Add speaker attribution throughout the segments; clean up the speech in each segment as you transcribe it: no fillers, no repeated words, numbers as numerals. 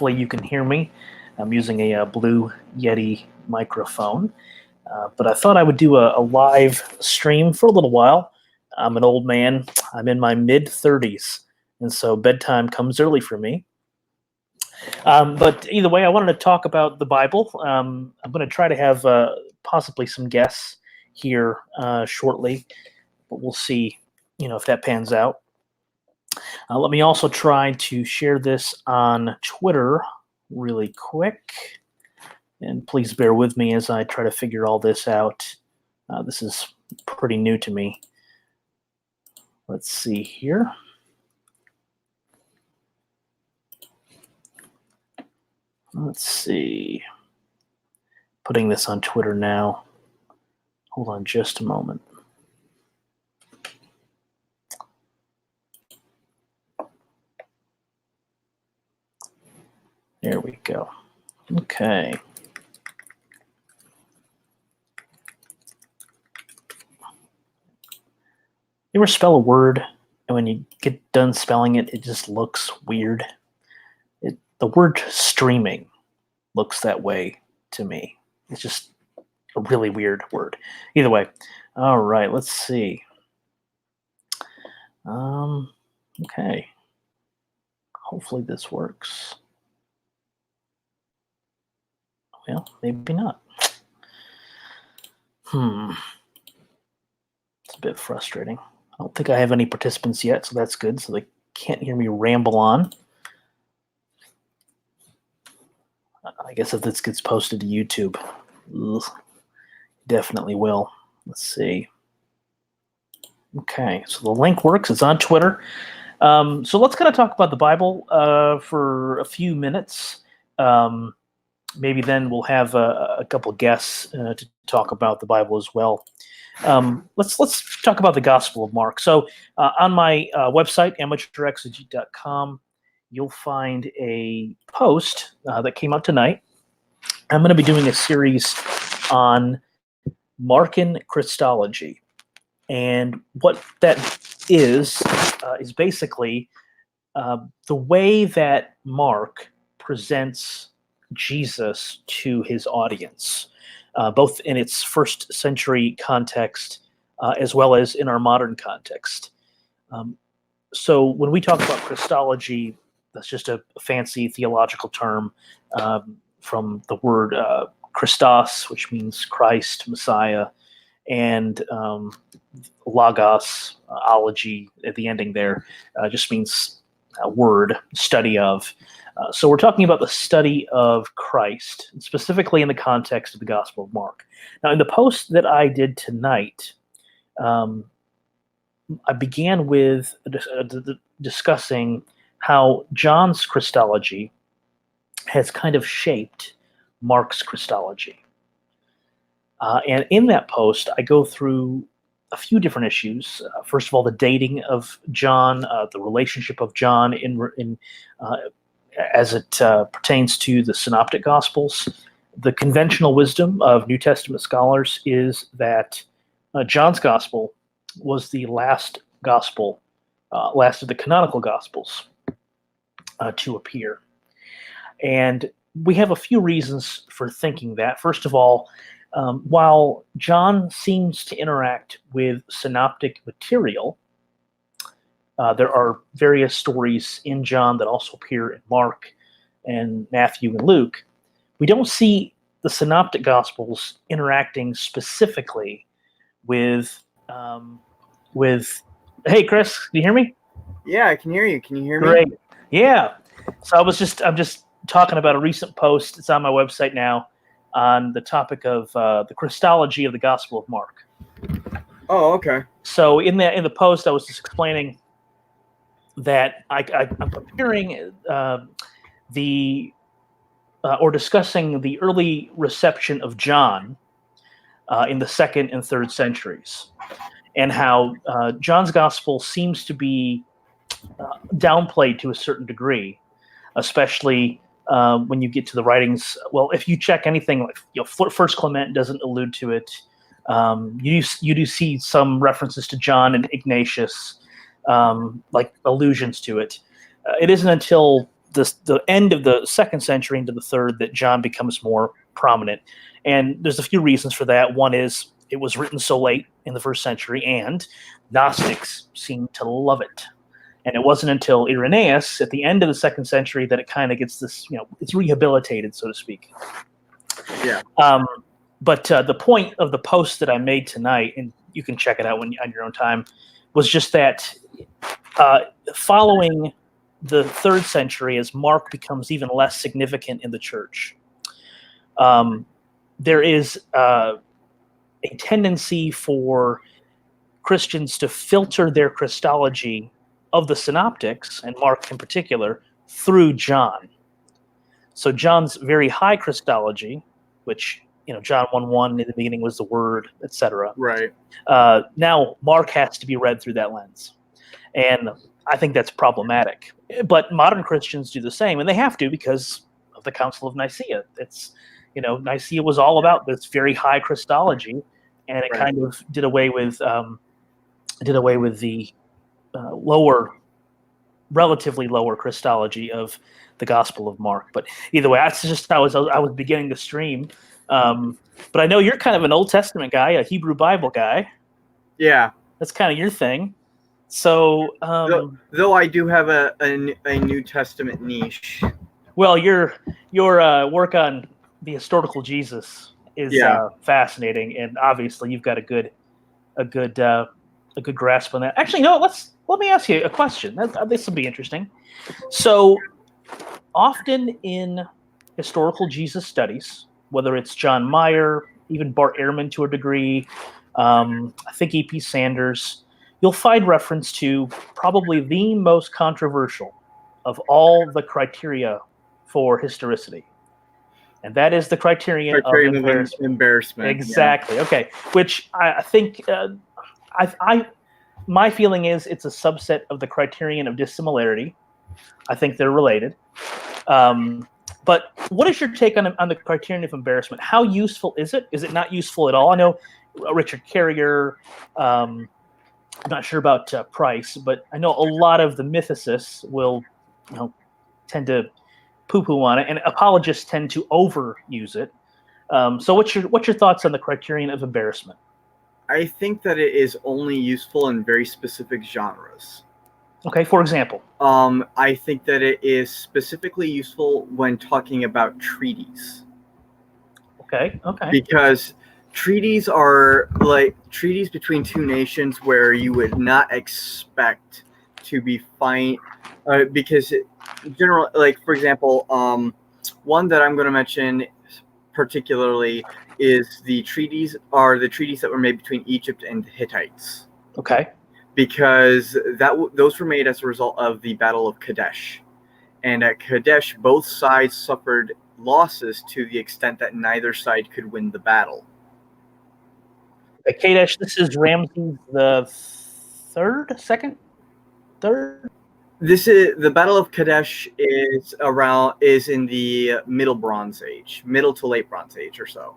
Speaker 1: Hopefully you can hear me. I'm using a Blue Yeti microphone. But I thought I would do a live stream for a little while. I'm an old man. I'm in my mid-30s, and so bedtime comes early for me. But either way, I wanted to talk about the Bible. I'm going to try to have possibly some guests here shortly, but we'll see, if that pans out. Let me also try to share this on Twitter really quick. And please bear with me as I try to figure all this out. This is pretty new to me. Let's see here. Let's see. Putting this on Twitter now. Hold on just a moment. There we go. Okay. You ever spell a word, and when you get done spelling it, it just looks weird? The word streaming looks that way to me. It's just a really weird word. Either way. All right, let's see. Okay. Hopefully this works. Well, maybe not. It's a bit frustrating. I don't think I have any participants yet, so that's good. So they can't hear me ramble on. I guess if this gets posted to YouTube, definitely will. Let's see. Okay, so the link works. It's on Twitter. So let's kind of talk about the Bible for a few minutes. Maybe then we'll have a couple guests to talk about the Bible as well. Let's talk about the Gospel of Mark. So on my website, amateurexegete.com, you'll find a post that came out tonight. I'm going to be doing a series on Markan Christology. And what that is basically the way that Mark presents Jesus to his audience, both in its first century context as well as in our modern context. So when we talk about Christology, that's just a fancy theological term from the word Christos, which means Christ, Messiah, and logos, ology at the ending there, just means word, study of. So we're talking about the study of Christ, specifically in the context of the Gospel of Mark. Now, in the post that I did tonight, I began with discussing how John's Christology has kind of shaped Mark's Christology. And in that post, I go through a few different issues. First of all, the dating of John, the relationship of John as it pertains to the Synoptic Gospels. The conventional wisdom of New Testament scholars is that John's Gospel was the last gospel, last of the canonical Gospels to appear. And we have a few reasons for thinking that. First of all, while John seems to interact with synoptic material, there are various stories in John that also appear in Mark and Matthew and Luke. We don't see the synoptic gospels interacting specifically with hey Chris, can you hear me?
Speaker 2: Yeah, I can hear you. Can you hear me?
Speaker 1: Great. Yeah. So I'm just talking about a recent post. It's on my website now on the topic of the Christology of the Gospel of Mark.
Speaker 2: Oh, okay.
Speaker 1: So in the post, I was just explaining that I'm comparing or discussing the early reception of John in the 2nd and 3rd centuries, and how John's Gospel seems to be downplayed to a certain degree, especially when you get to the writings. Well, if you check anything like First Clement doesn't allude to it. You do see some references to John and Ignatius, like allusions to it. It isn't until the end of the 2nd century into the 3rd that John becomes more prominent. And there's a few reasons for that. One is it was written so late in the 1st century, and Gnostics seemed to love it. And it wasn't until Irenaeus at the end of the 2nd century that it kind of gets this, it's rehabilitated, so to speak.
Speaker 2: Yeah.
Speaker 1: But the point of the post that I made tonight, and you can check it out on your own time, was just that following the 3rd century, as Mark becomes even less significant in the church, there is a tendency for Christians to filter their Christology of the synoptics, and Mark in particular, through John. So John's very high Christology, which John 1:1 in the beginning was the Word, etc.
Speaker 2: Right.
Speaker 1: Now Mark has to be read through that lens, and I think that's problematic. But modern Christians do the same, and they have to because of the Council of Nicaea. It's Nicaea was all about this very high Christology, and it kind of did away with the relatively lower Christology of the Gospel of Mark. But either way, that's just how I was beginning to stream. But I know you're kind of an Old Testament guy, a Hebrew Bible guy.
Speaker 2: Yeah.
Speaker 1: That's kind of your thing. So,
Speaker 2: though I do have a New Testament niche.
Speaker 1: Well, your work on the historical Jesus is fascinating, and obviously you've got a good grasp on that. Actually, no. Let me ask you a question. This will be interesting. So, often in historical Jesus studies, whether it's John Meyer, even Bart Ehrman to a degree, I think E.P. Sanders, you'll find reference to probably the most controversial of all the criteria for historicity. And that is the criterion of embarrassment. Exactly. Yeah. Okay. Which I think my feeling is it's a subset of the criterion of dissimilarity. I think they're related. But what is your take on the criterion of embarrassment? How useful is it? Is it not useful at all? I know Richard Carrier, I'm not sure about Price, but I know a lot of the mythicists will tend to poo-poo on it, and apologists tend to overuse it. So what's your thoughts on the criterion of embarrassment?
Speaker 2: I think that it is only useful in very specific genres.
Speaker 1: Okay, for example?
Speaker 2: I think that it is specifically useful when talking about treaties.
Speaker 1: Okay.
Speaker 2: Because treaties are like treaties between two nations where you would not expect to be fine, because for example, one that I'm going to mention particularly is the treaties that were made between Egypt and the Hittites.
Speaker 1: Okay.
Speaker 2: Because those were made as a result of the Battle of Kadesh. And at Kadesh, both sides suffered losses to the extent that neither side could win the battle.
Speaker 1: Kadesh, this is Ramses the third?
Speaker 2: This is the Battle of Kadesh is in the Middle to Late Bronze Age or so.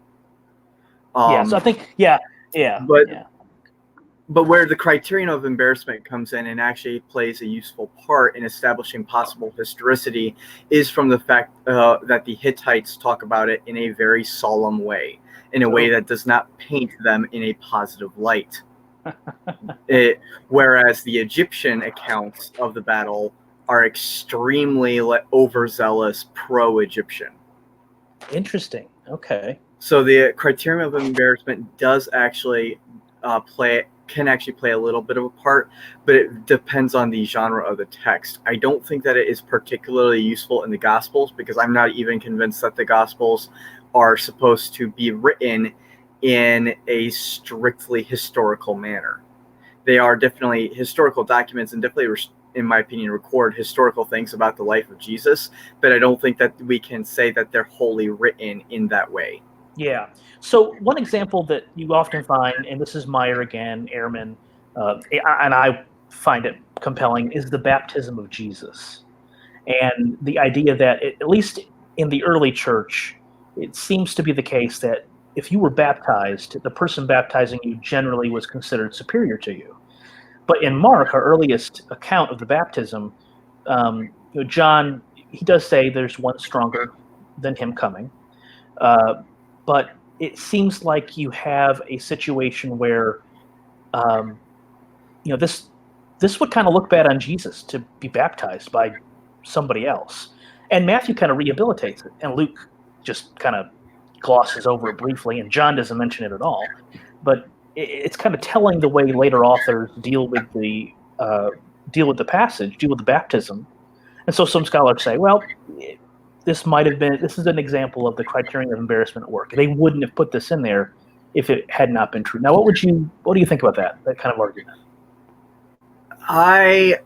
Speaker 1: So I think
Speaker 2: But where the criterion of embarrassment comes in and actually plays a useful part in establishing possible historicity is from the fact that the Hittites talk about it in a very solemn way, in a way that does not paint them in a positive light. Whereas the Egyptian accounts of the battle are extremely overzealous pro-Egyptian.
Speaker 1: Interesting. Okay.
Speaker 2: So the criterion of embarrassment does actually can actually play a little bit of a part, but it depends on the genre of the text. I don't think that it is particularly useful in the Gospels, because I'm not even convinced that the Gospels are supposed to be written in a strictly historical manner. They are definitely historical documents and definitely, in my opinion, record historical things about the life of Jesus, but I don't think that we can say that they're wholly written in that way.
Speaker 1: Yeah. So one example that you often find, and this is Meyer again, Ehrman, and I find it compelling, is the baptism of Jesus. And the idea that, at least in the early church, it seems to be the case that if you were baptized, the person baptizing you generally was considered superior to you. But in Mark, our earliest account of the baptism, John he does say there's one stronger than him coming, but it seems like you have a situation where, this would kind of look bad on Jesus to be baptized by somebody else, and Matthew kind of rehabilitates it, and Luke just kind of glosses over it briefly, and John doesn't mention it at all. But it's kind of telling the way later authors deal with the passage, deal with the baptism. And so some scholars say, well, this is an example of the criterion of embarrassment at work. They wouldn't have put this in there if it had not been true. Now, what do you think about that kind of argument?
Speaker 2: I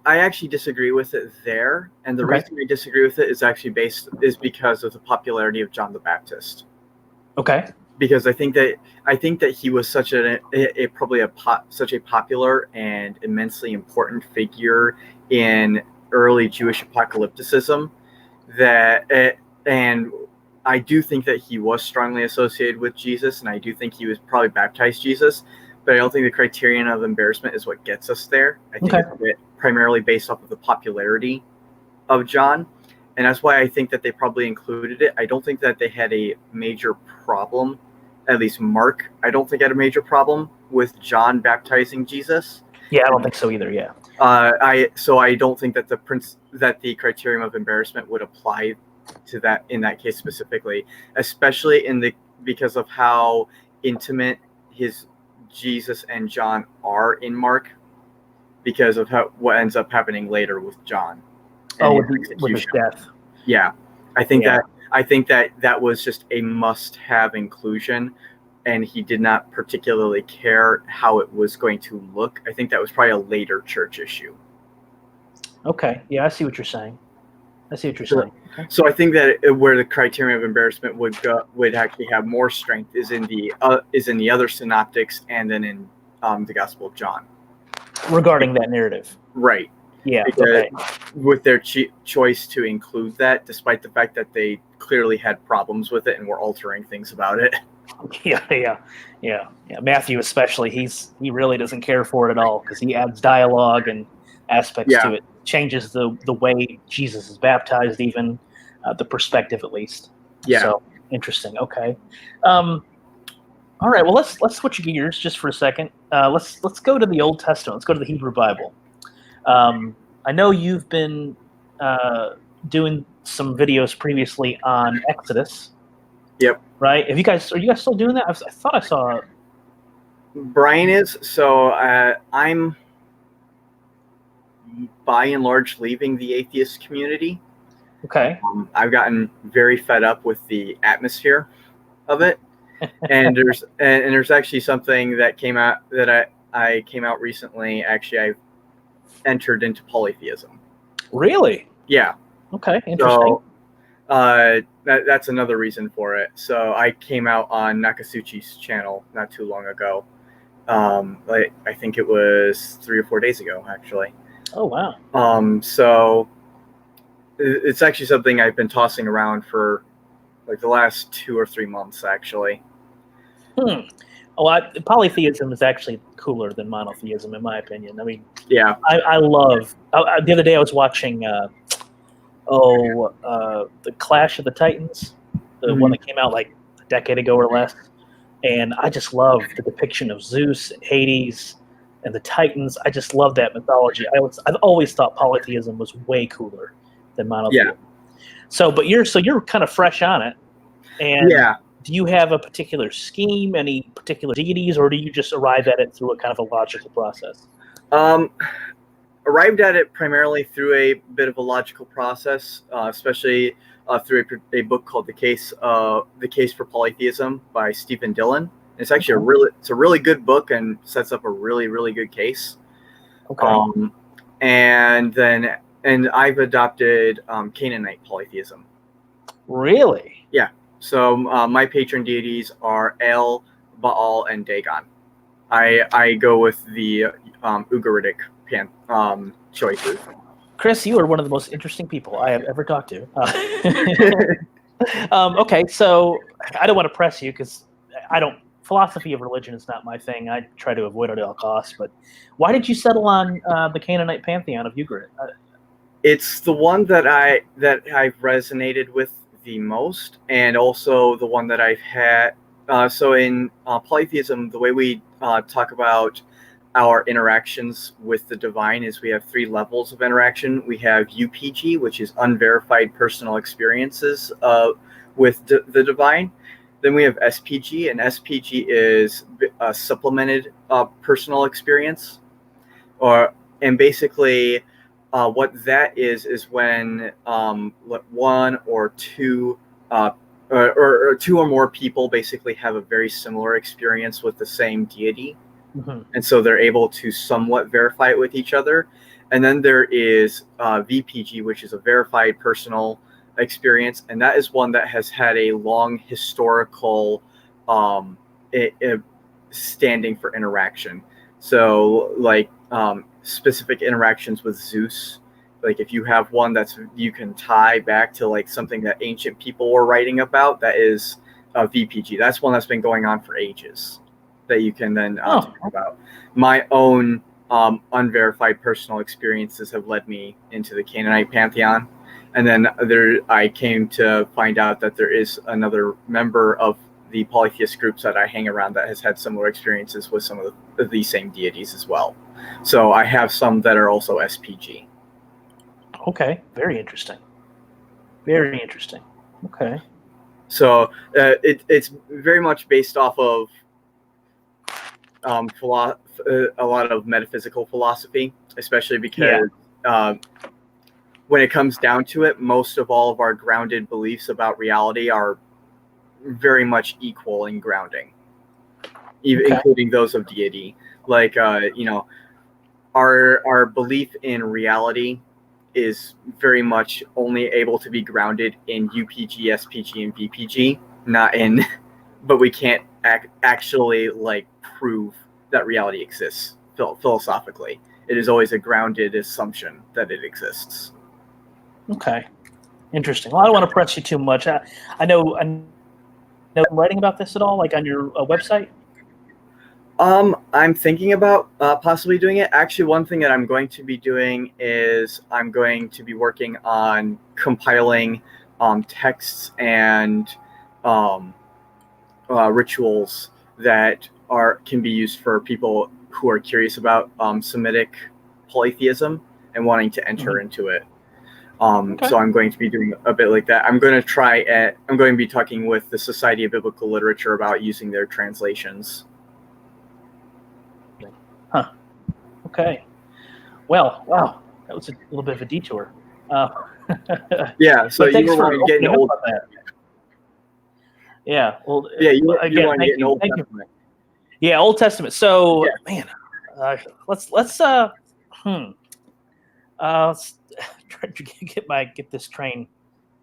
Speaker 2: actually disagree with it there, and the reason I disagree with it is because of the popularity of John the Baptist.
Speaker 1: Okay.
Speaker 2: Because I think that he was such such a popular and immensely important figure in early Jewish apocalypticism and I do think that he was strongly associated with Jesus, and I do think he was probably baptized Jesus, but I don't think the criterion of embarrassment is what gets us there. I think it's primarily based off of the popularity of John, and that's why I think that they probably included it. I don't think that they had a major problem, at least Mark, I don't think had a major problem with John baptizing Jesus.
Speaker 1: Yeah, I don't think so either, yeah.
Speaker 2: I don't think that the criterion of embarrassment would apply to that in that case specifically, especially because of how intimate his Jesus and John are in Mark, because of what ends up happening later with John.
Speaker 1: With his death.
Speaker 2: Yeah, I think that was just a must-have inclusion, and he did not particularly care how it was going to look. I think that was probably a later church issue.
Speaker 1: Okay, yeah, I see what you're saying. Okay.
Speaker 2: So I think that where the criterion of embarrassment would actually have more strength is in the other synoptics and then in the Gospel of John.
Speaker 1: Regarding that narrative.
Speaker 2: Right.
Speaker 1: Yeah.
Speaker 2: With their choice to include that, despite the fact that they clearly had problems with it and were altering things about it.
Speaker 1: Yeah. Matthew especially, he really doesn't care for it at all, because he adds dialogue and aspects to it, changes the way Jesus is baptized, even the perspective at least.
Speaker 2: Yeah.
Speaker 1: So interesting. Okay. All right. Well, let's switch gears just for a second. Let's go to the Old Testament. Let's go to the Hebrew Bible. I know you've been doing some videos previously on Exodus.
Speaker 2: Yep.
Speaker 1: Right? Are you guys still doing that? I thought I saw.
Speaker 2: Brian is. So I'm by and large leaving the atheist community.
Speaker 1: Okay.
Speaker 2: I've gotten very fed up with the atmosphere of it, and there's actually something that came out that I came out recently. Actually, I've entered into polytheism.
Speaker 1: Really?
Speaker 2: Yeah.
Speaker 1: Okay. Interesting.
Speaker 2: So that's another reason for it. So I came out on Nakasuchi's channel not too long ago. I think it was 3 or 4 days ago, actually.
Speaker 1: Oh, wow.
Speaker 2: So it's actually something I've been tossing around for like the last 2 or 3 months, actually.
Speaker 1: Polytheism is actually cooler than monotheism, in my opinion. I mean,
Speaker 2: yeah,
Speaker 1: I love. The other day I was watching, the Clash of the Titans, the one that came out like a decade ago or less, and I just love the depiction of Zeus and Hades and the Titans. I just love that mythology. I've always thought polytheism was way cooler than monotheism. Yeah. So you're kind of fresh on it, and do you have a particular scheme, any particular deities, or do you just arrive at it through a kind of a logical process?
Speaker 2: Arrived at it primarily through a bit of a logical process, especially through a book called The Case for Polytheism by Stephen Dillon. It's actually a really good book and sets up a really, really good case. Okay. And I've adopted Canaanite polytheism.
Speaker 1: Really?
Speaker 2: Yeah. So my patron deities are El, Baal, and Dagon. I go with the Ugaritic choices.
Speaker 1: Chris, you are one of the most interesting people I have ever talked to. Okay, so I don't want to press you because philosophy of religion is not my thing. I try to avoid it at all costs. But why did you settle on the Canaanite pantheon of Ugarit?
Speaker 2: It's the one that I've resonated with the most, and also the one that I've had. So in polytheism, the way we talk about our interactions with the divine is we have three levels of interaction. We have UPG, which is unverified personal experiences with the divine. Then we have SPG, and SPG is a supplemented personal experience, or and basically what that is when one or two or two or more people basically have a very similar experience with the same deity, and so they're able to somewhat verify it with each other. And then there is VPG, which is a verified personal experience, and that is one that has had a long historical standing for interaction. So, like specific interactions with Zeus, like if you have one that's you can tie back to like something that ancient people were writing about, that is VPG. That's one that's been going on for ages. That you can then talk about. My own unverified personal experiences have led me into the Canaanite pantheon, and then I came to find out that there is another member of the polytheist groups that I hang around that has had similar experiences with some of the same deities as well. So I have some that are also SPG.
Speaker 1: Okay, very interesting. Very interesting. Okay.
Speaker 2: So it's very much based off of a lot of metaphysical philosophy, especially because when it comes down to it, most of all of our grounded beliefs about reality are very much equal in grounding, including those of deity. Like, our belief in reality is very much only able to be grounded in UPG, SPG, and VPG, not in, but we can't actually like prove that reality exists philosophically. It is always a grounded assumption that it exists.
Speaker 1: Okay, interesting. Well, I don't want to press you too much. I know writing about this at all, like on your website.
Speaker 2: I'm thinking about possibly doing it. Actually, one thing that I'm going to be doing is I'm going to be working on compiling texts and rituals that can be used for people who are curious about Semitic polytheism and wanting to enter into it. So I'm going to be doing a bit like that. I'm going to be talking with the Society of Biblical Literature about using their translations.
Speaker 1: Huh. Okay. Well, wow, that was a little bit of a detour.
Speaker 2: Yeah. So you were getting old.
Speaker 1: Yeah. Well.
Speaker 2: Yeah. You
Speaker 1: want to get an Old Testament. Yeah, Old Testament. So, man, let's try to get this train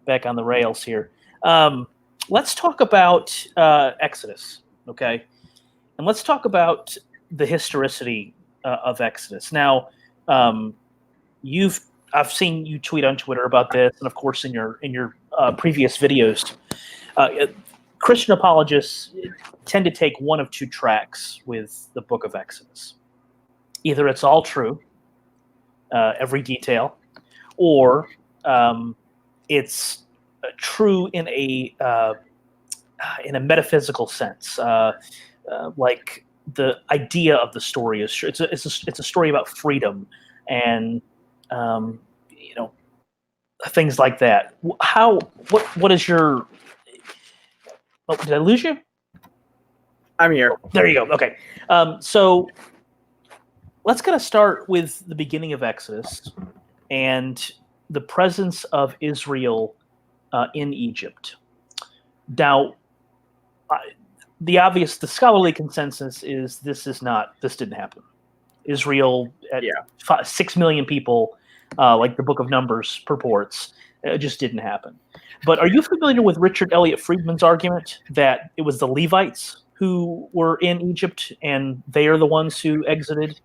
Speaker 1: back on the rails here. Let's talk about Exodus, okay? And let's talk about the historicity of Exodus. Now, I've seen you tweet on Twitter about this, and of course in your previous videos. Christian apologists tend to take one of two tracks with the Book of Exodus. Either it's all true, every detail, or it's true in a metaphysical sense, like the idea of the story is true. It's a story about freedom and things like that. What is your? Oh, did I lose you?
Speaker 2: I'm here.
Speaker 1: There you go. Okay, so let's kind of start with the beginning of Exodus and the presence of Israel in Egypt. Now, the scholarly consensus is this didn't happen. Israel at 6 million people, like the Book of Numbers purports, it just didn't happen. But are you familiar with Richard Elliott Friedman's argument that it was the Levites who were in Egypt and they are the ones who exited?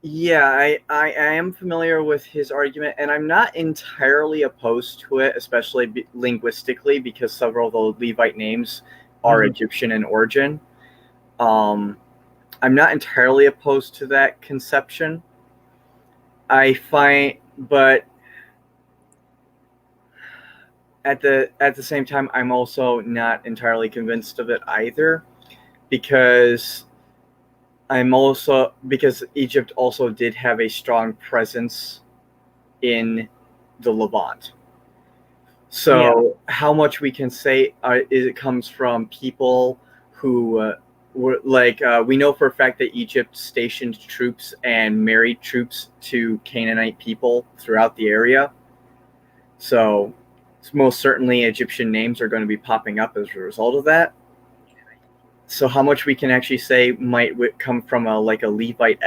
Speaker 2: Yeah, I am familiar with his argument, and I'm not entirely opposed to it, especially linguistically, because several of the Levite names are Egyptian in origin. I'm not entirely opposed to that conception. But at the same time, I'm also not entirely convinced of it either, because because Egypt also did have a strong presence in the Levant. So how much we can say is it comes from people who were we know for a fact that Egypt stationed troops and married troops to Canaanite people throughout the area. So most certainly Egyptian names are going to be popping up as a result of that. So how much we can actually say might come from a Levite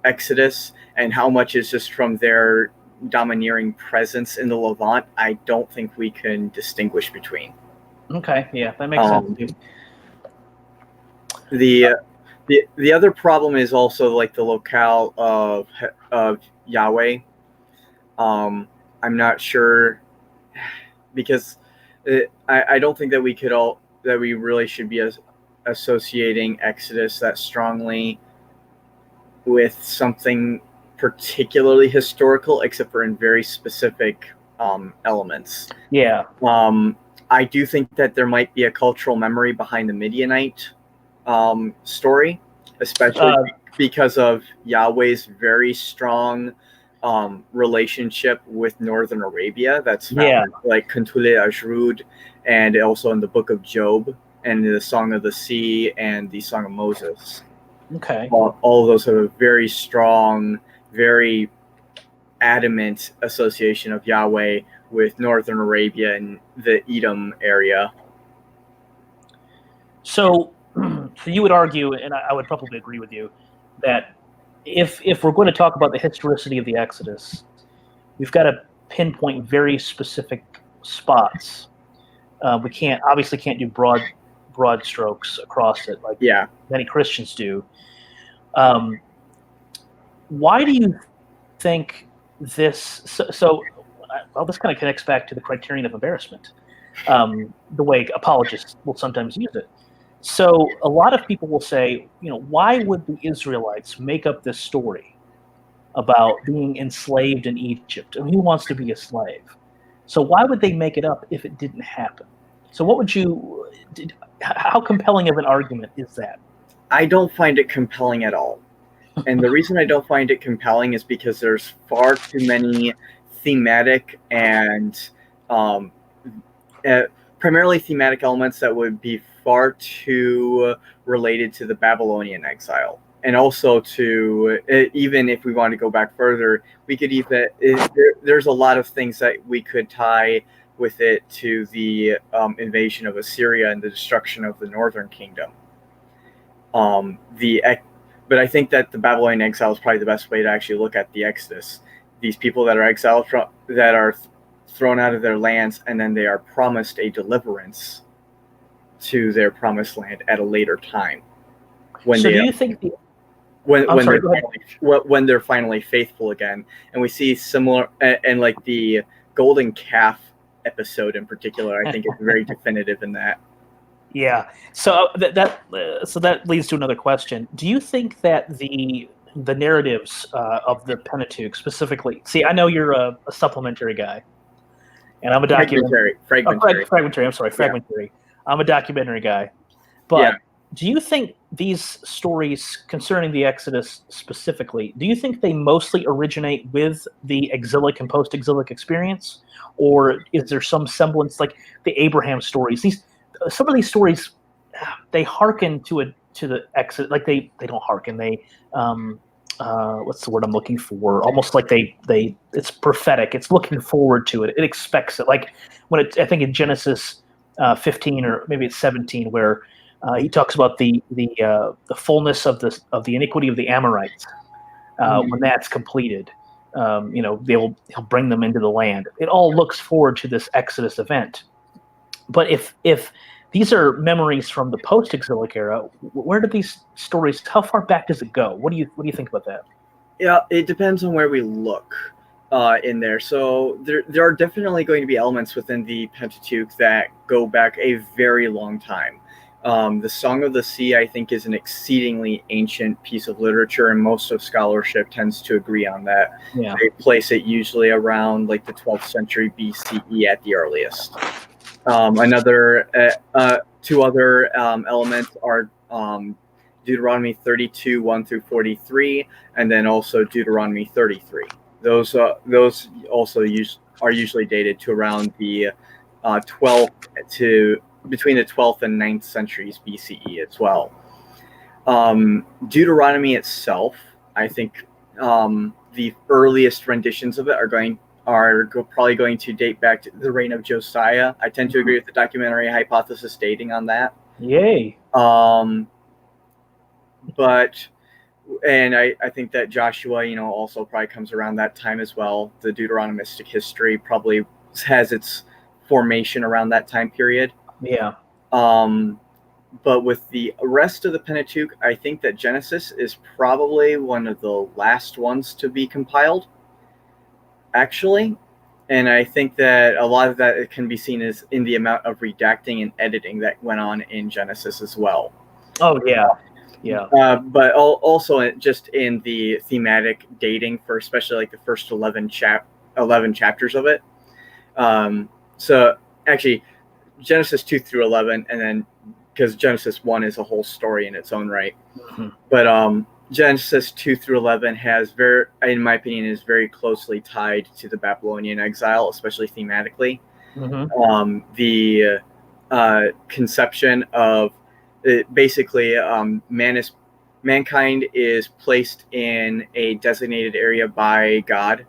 Speaker 2: exodus, and how much is just from their domineering presence in the Levant, I don't think we can distinguish between.
Speaker 1: Okay, yeah, that makes sense.
Speaker 2: The other problem is also like the locale of Yahweh. I'm not sure, because I don't think that we really should be associating Exodus that strongly with something particularly historical, except for in very specific elements.
Speaker 1: Yeah.
Speaker 2: I do think that there might be a cultural memory behind the Midianite story, especially because of Yahweh's very strong relationship with Northern Arabia. That's found like Kuntule Ajrud, and also in the Book of Job, and the Song of the Sea, and the Song of Moses.
Speaker 1: Okay.
Speaker 2: All of those have a very strong, very adamant association of Yahweh with Northern Arabia and the Edom area.
Speaker 1: So you would argue, and I would probably agree with you, that if we're going to talk about the historicity of the Exodus, we've got to pinpoint very specific spots. We obviously can't do broad strokes across it like many Christians do. Why do you think this? Well, this kind of connects back to the criterion of embarrassment, the way apologists will sometimes use it. So a lot of people will say, why would the Israelites make up this story about being enslaved in Egypt? I mean, who wants to be a slave? So why would they make it up if it didn't happen? So how compelling of an argument is that?
Speaker 2: I don't find it compelling at all. And the reason I don't find it compelling is because there's far too many thematic and primarily thematic elements that would be far too related to the Babylonian exile. And also to, even if we want to go back further, we could there's a lot of things that we could tie with it to the invasion of Assyria and the destruction of the northern kingdom. But I think that the Babylonian exile is probably the best way to actually look at the Exodus. These people that are exiled that are thrown out of their lands, and then they are promised a deliverance to their promised land at a later time. When they're finally faithful again, and we see similar, and like the golden calf episode in particular, I think is very definitive in that.
Speaker 1: Yeah. So that leads to another question. Do you think that the narratives of the Pentateuch specifically? See, I know you're a supplementary guy, and I'm a
Speaker 2: fragmentary.
Speaker 1: I'm sorry, fragmentary. Yeah. I'm a documentary guy, but do you think these stories concerning the Exodus specifically, do you think they mostly originate with the exilic and post-exilic experience, or is there some semblance, like the Abraham stories? Some of these stories, they hearken to the Exodus, like they don't hearken. They what's the word I'm looking for? Almost like it's prophetic. It's looking forward to it. It expects it. Like when I think in Genesis 15 or maybe it's 17, where he talks about the fullness of the iniquity of the Amorites. When that's completed, he'll bring them into the land. It all looks forward to this Exodus event. But if these are memories from the post-exilic era, where do these stories? How far back does it go? What do you think about that?
Speaker 2: Yeah, it depends on where we look in there. So there are definitely going to be elements within the Pentateuch that go back a very long time. The Song of the Sea, I think, is an exceedingly ancient piece of literature, and most of scholarship tends to agree on that.
Speaker 1: Yeah.
Speaker 2: They place it usually around like the 12th century BCE at the earliest. Two other elements are Deuteronomy 32, 1 through 43, and then also Deuteronomy 33. Those also are usually dated to around the 12th to between the 12th and 9th centuries BCE as well. Deuteronomy itself, I think the earliest renditions of it are probably going to date back to the reign of Josiah. I tend to agree with the documentary hypothesis dating on that.
Speaker 1: Yay.
Speaker 2: But and I think that Joshua, also probably comes around that time as well. The Deuteronomistic history probably has its formation around that time period.
Speaker 1: Yeah.
Speaker 2: But with the rest of the Pentateuch, I think that Genesis is probably one of the last ones to be compiled, actually. And I think that a lot of that can be seen as in the amount of redacting and editing that went on in Genesis as well.
Speaker 1: Oh, yeah. Yeah.
Speaker 2: But also just in the thematic dating for especially like the first 11 chapters of it. So actually, Genesis 2 through 11, and then because Genesis 1 is a whole story in its own right.
Speaker 1: Mm-hmm.
Speaker 2: But Genesis 2 through 11 in my opinion, is very closely tied to the Babylonian exile, especially thematically.
Speaker 1: Mm-hmm.
Speaker 2: The conception of basically mankind is placed in a designated area by God.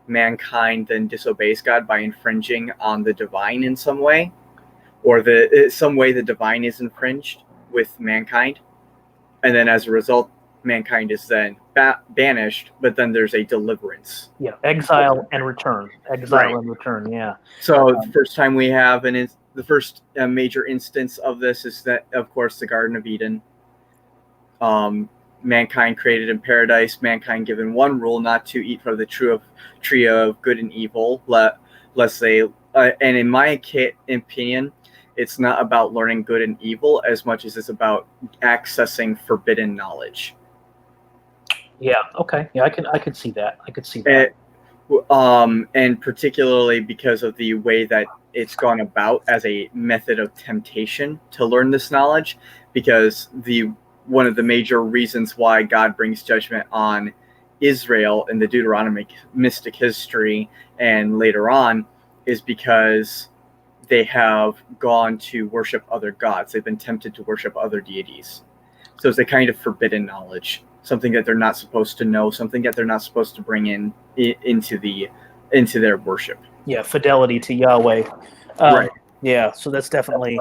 Speaker 2: Mankind then disobeys God by infringing on the divine in some way, or some way the divine is infringed with mankind, and then as a result, mankind is then banished. But then there's a deliverance.
Speaker 1: Yeah, exile and return.
Speaker 2: Right.
Speaker 1: And return. Yeah.
Speaker 2: So the first time we have the first major instance of this is that, of course, the Garden of Eden. Mankind created in paradise. Mankind given one rule: not to eat from the tree of good and evil. Let's say, and in my opinion, it's not about learning good and evil as much as it's about accessing forbidden knowledge.
Speaker 1: Yeah. Okay. Yeah, I could see that. I could see that.
Speaker 2: And particularly because of the way that it's gone about as a method of temptation to learn this knowledge, because one of the major reasons why God brings judgment on Israel in the Deuteronomic mystic history and later on is because they have gone to worship other gods. They've been tempted to worship other deities. So it's a kind of forbidden knowledge, something that they're not supposed to know, something that they're not supposed to bring into their worship.
Speaker 1: Yeah, fidelity to Yahweh.
Speaker 2: Right.
Speaker 1: Yeah, so that's definitely.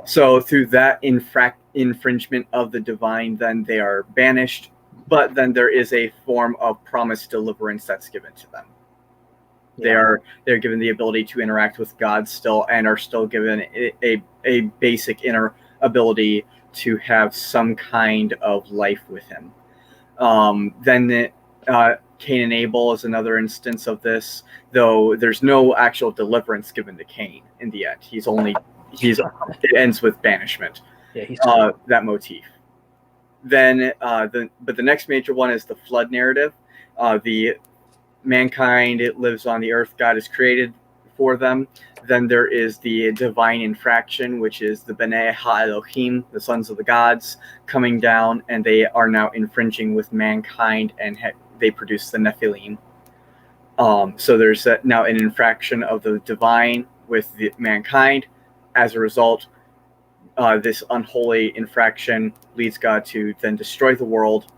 Speaker 2: So through that infringement of the divine, then they are banished. But then there is a form of promised deliverance that's given to them. Yeah. They're given the ability to interact with God still, and are still given a basic inner ability to have some kind of life with him. Then Cain and Abel is another instance of this, though there's no actual deliverance given to Cain in the end. It ends with banishment.
Speaker 1: Yeah,
Speaker 2: that motif. Then but the next major one is the flood narrative. The mankind, it lives on the earth God has created for them. Then there is the divine infraction, which is the B'nai Ha-Elohim, the sons of the gods, coming down, and they are now infringing with mankind, and they produce the Nephilim. So there's now an infraction of the divine with mankind. As a result, this unholy infraction leads God to then destroy the world,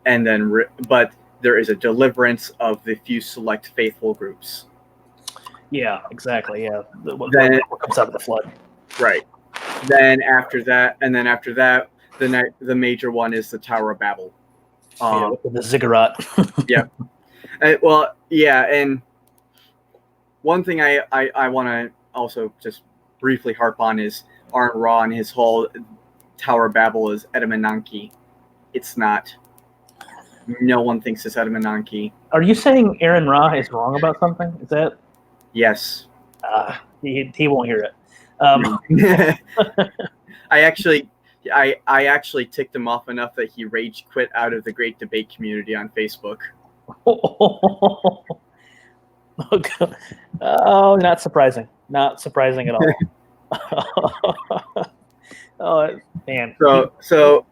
Speaker 2: and then but there is a deliverance of the few select faithful groups.
Speaker 1: Yeah, exactly. Yeah, what comes out of the flood.
Speaker 2: Right. Then after that, the major one is the Tower of Babel.
Speaker 1: The ziggurat.
Speaker 2: Yeah. Well, yeah, and one thing I want to also just briefly harp on is Aaron Ra and his whole Tower of Babel is Edamananki. It's not. No one thinks it's Edamananki.
Speaker 1: Are you saying Aaron Ra is wrong about something? Is that?
Speaker 2: Yes.
Speaker 1: He won't hear it.
Speaker 2: I actually, I actually ticked him off enough that he rage quit out of the great debate community on Facebook.
Speaker 1: Oh, not surprising. Not surprising at all. Oh man.
Speaker 2: So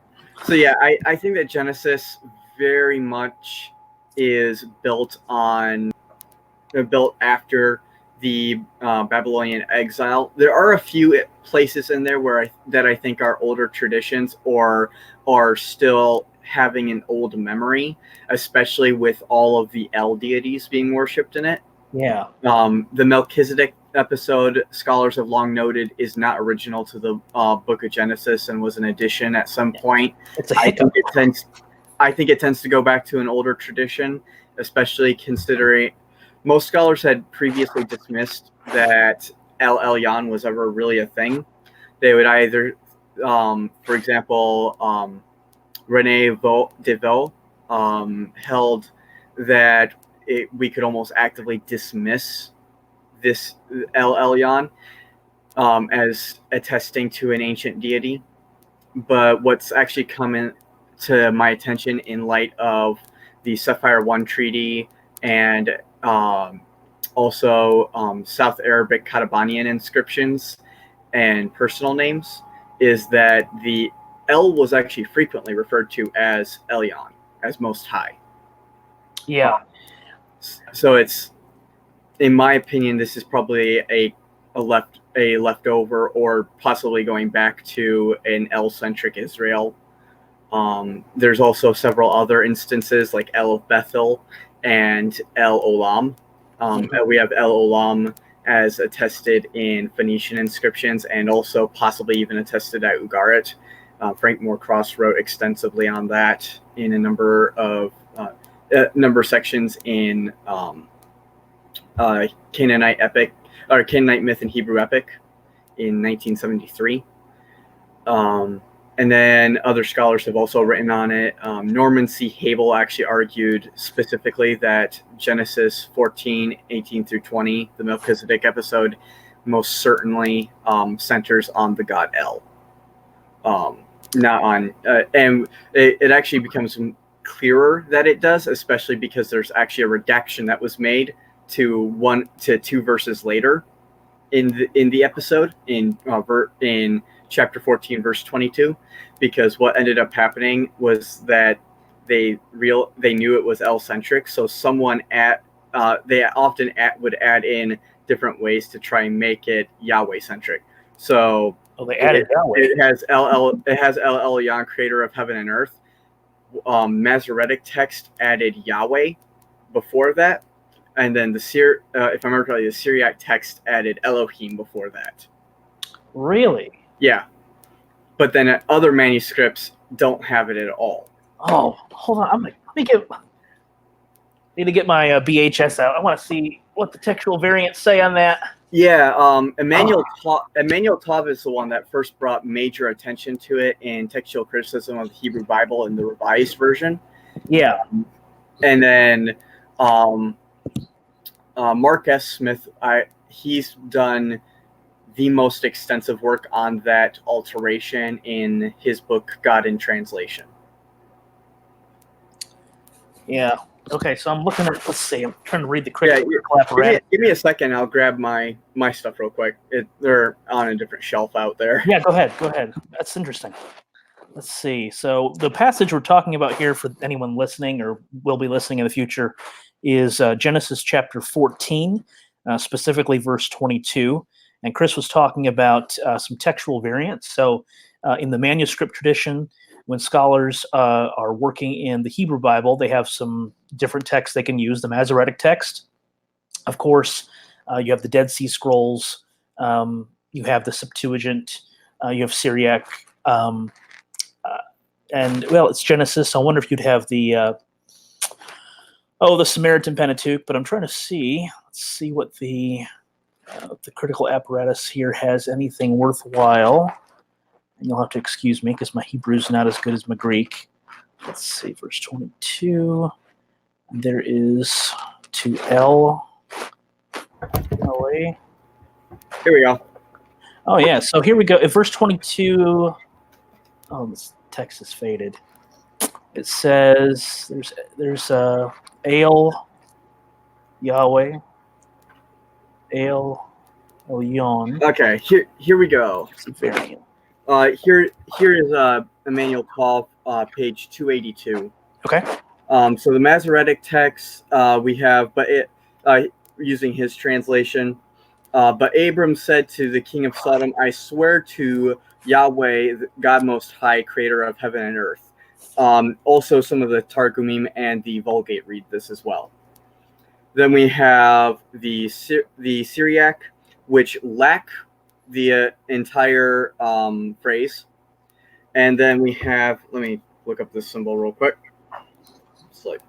Speaker 2: yeah, I think that Genesis very much is built after the Babylonian exile. There are a few places in there that I think are older traditions or are still having an old memory, especially with all of the El deities being worshipped in it.
Speaker 1: Yeah.
Speaker 2: The Melchizedek episode, scholars have long noted, is not original to the Book of Genesis and was an addition at some point.
Speaker 1: It's a hiccup.
Speaker 2: I think it tends to go back to an older tradition, especially considering most scholars had previously dismissed that El Elyon was ever really a thing. They would either, for example, Rene Devaux held that we could almost actively dismiss this El Elyon as attesting to an ancient deity. But what's actually come to my attention in light of the Sapphire One Treaty and also South Arabic Katabanian inscriptions and personal names is that the El was actually frequently referred to as Elyon, as Most High.
Speaker 1: Yeah.
Speaker 2: So it's, in my opinion, this is probably a leftover, or possibly going back to an El-centric Israel. There's also several other instances like El of Bethel and El Olam. We have El Olam as attested in Phoenician inscriptions and also possibly even attested at Ugarit. Frank Moorcross wrote extensively on that in a number of sections in Canaanite epic or Canaanite myth and Hebrew epic in 1973. And then other scholars have also written on it. Norman C. Habel actually argued specifically that Genesis 14, 18 through 20, the Melchizedek episode, most certainly centers on the god El. Not on, and it actually becomes clearer that it does, especially because there's actually a redaction that was made to 2 verses later in the episode in chapter 14 verse 22, because what ended up happening was that they knew it was El-centric, so someone they often would add in different ways to try and make it Yahweh-centric. So
Speaker 1: they added Yahweh.
Speaker 2: It has El Elyon, creator of heaven and earth. Masoretic text added Yahweh before that, and then if I remember correctly, the Syriac text added Elohim before that.
Speaker 1: Really?
Speaker 2: Yeah. But then other manuscripts don't have it at all.
Speaker 1: Oh, hold on. Need to get my BHS out. I want to see what the textual variants say on that.
Speaker 2: Yeah, Emmanuel Taub is the one that first brought major attention to it in textual criticism of the Hebrew Bible in the Revised Version.
Speaker 1: Yeah.
Speaker 2: And then Mark S. Smith, he's done the most extensive work on that alteration in his book, God in Translation.
Speaker 1: Yeah. Okay, so I'm looking at, let's see, I'm trying to read the critical apparatus.
Speaker 2: Give me a second. I'll grab my stuff real quick. They're on a different shelf out there.
Speaker 1: Yeah, go ahead. That's interesting. Let's see. So the passage we're talking about here, for anyone listening or will be listening in the future, is Genesis chapter 14, specifically verse 22. And Chris was talking about some textual variants. So in the manuscript tradition, when scholars are working in the Hebrew Bible, they have some different texts they can use. The Masoretic text, of course, you have the Dead Sea Scrolls, you have the Septuagint, you have Syriac, and, well, it's Genesis. I wonder if you'd have the Samaritan Pentateuch, but I'm trying to see. Let's see what the critical apparatus here has anything worthwhile. And you'll have to excuse me because my Hebrew's not as good as my Greek. Let's see, verse 22. There is to El.
Speaker 2: Here we go.
Speaker 1: Oh yeah. So here we go. At verse 22. Oh, this text is faded. It says there's El Yahweh, El Elyon.
Speaker 2: Okay, here we go.
Speaker 1: Variant.
Speaker 2: Here is Emmanuel 12, page 282.
Speaker 1: Okay.
Speaker 2: So the Masoretic text we have, but using his translation. But Abram said to the king of Sodom, I swear to Yahweh, God Most High, creator of heaven and earth. Also, some of the Targumim and the Vulgate read this as well. Then we have the Syriac, which lack the entire phrase. And then we have, let me look up this symbol real quick. It's like,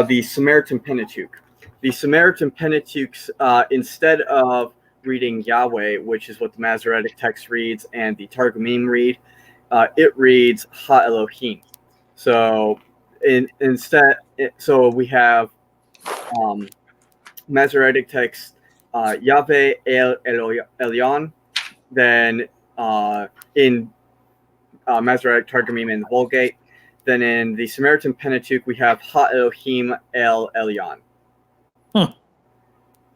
Speaker 2: the Samaritan Pentateuch. The Samaritan Pentateuch, instead of reading Yahweh, which is what the Masoretic text reads and the Targumim read, it reads Ha Elohim. So so we have Masoretic text Yahweh El Elyon. Then in Masoretic Targumim and the Vulgate. Then in the Samaritan Pentateuch, we have Ha Elohim El Elyon.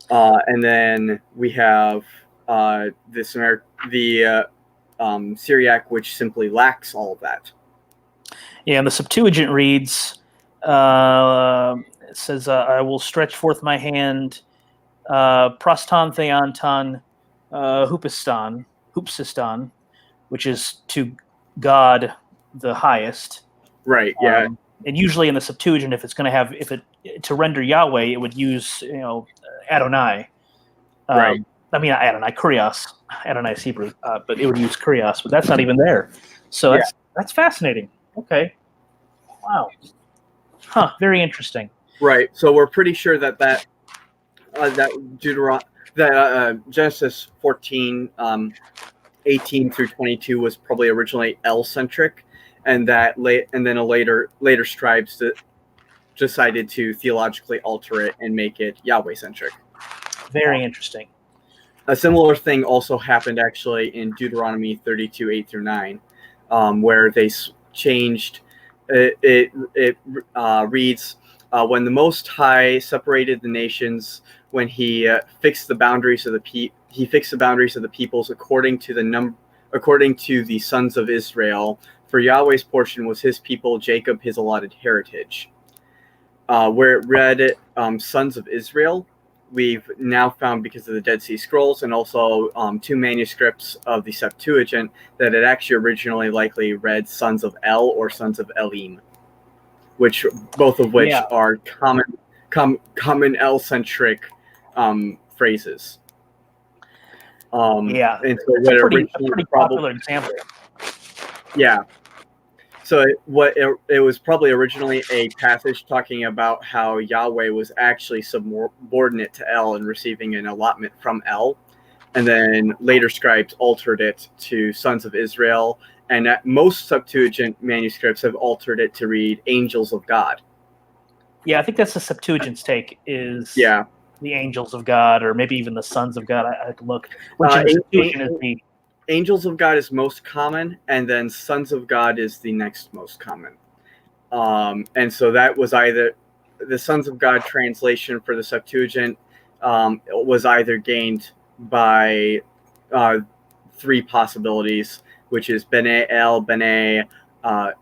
Speaker 2: And then we have the Syriac, which simply lacks all of that.
Speaker 1: Yeah, and the Septuagint reads, it says, I will stretch forth my hand, proston theanton, hupsiston, which is to God the highest.
Speaker 2: Right, yeah.
Speaker 1: And usually in the Septuagint, if it's going to have, to render Yahweh, it would use, Adonai.
Speaker 2: Right.
Speaker 1: I mean, Adonai, Kurios. Adonai is Hebrew, but it would use Kurios, but that's not even there. So that's fascinating. Okay. Wow. Huh. Very interesting.
Speaker 2: Right. So we're pretty sure that Genesis 14, 18 through 22 was probably originally L-centric, and then later scribes decided to theologically alter it and make it Yahweh-centric.
Speaker 1: Very interesting.
Speaker 2: A similar thing also happened actually in Deuteronomy 32, 8 through 9, where they changed it reads, when the Most High separated the nations, when he fixed the boundaries of the peoples according to the sons of Israel. For Yahweh's portion was his people, Jacob his allotted heritage. Where it read sons of Israel, we've now found, because of the Dead Sea Scrolls and also two manuscripts of the Septuagint, that it actually originally likely read sons of El or sons of Elim, both of which are common El-centric phrases.
Speaker 1: And so
Speaker 2: it's
Speaker 1: a pretty popular example.
Speaker 2: Yeah. So it was probably originally a passage talking about how Yahweh was actually subordinate to El and receiving an allotment from El, and then later scribes altered it to sons of Israel, and most Septuagint manuscripts have altered it to read angels of God. Yeah,
Speaker 1: I think that's the Septuagint's take, is the angels of God, or maybe even the sons of God. I could look. Which in the Septuagint is the
Speaker 2: angels of God is most common, and then sons of God is the next most common. And so that was either the sons of God translation for the Septuagint was either gained by three possibilities, which is B'nai El, B'nai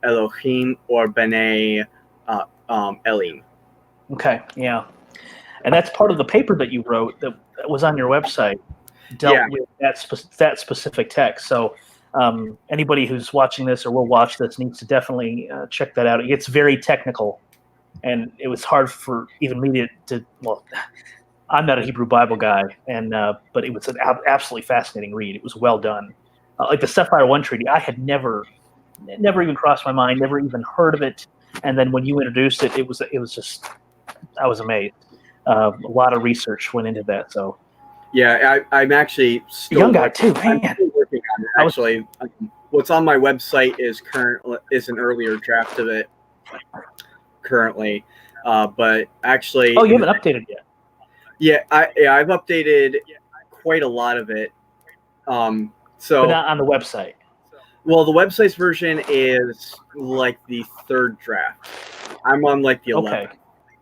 Speaker 2: Elohim, or B'nai Elim.
Speaker 1: Okay, yeah. And that's part of the paper that you wrote that was on your website, dealt with that specific text. So anybody who's watching this or will watch this needs to definitely check that out. It gets very technical, and it was hard for even me to well, I'm not a Hebrew Bible guy, and but it was an absolutely fascinating read. It was well done. Like the Sapphire 1 treaty, I had never even crossed my mind, never even heard of it. And then when you introduced it, it was just, I was amazed. A lot of research went into that. So
Speaker 2: yeah, I'm actually still
Speaker 1: young guy too, man.
Speaker 2: I'm still working on it. Actually, what's on my website is an earlier draft of it currently, but actually,
Speaker 1: you haven't updated yet.
Speaker 2: Yeah, I've updated quite a lot of it.
Speaker 1: but
Speaker 2: So
Speaker 1: not on the website.
Speaker 2: well, the website's version is like the third draft. I'm on like the 11th
Speaker 1: Okay.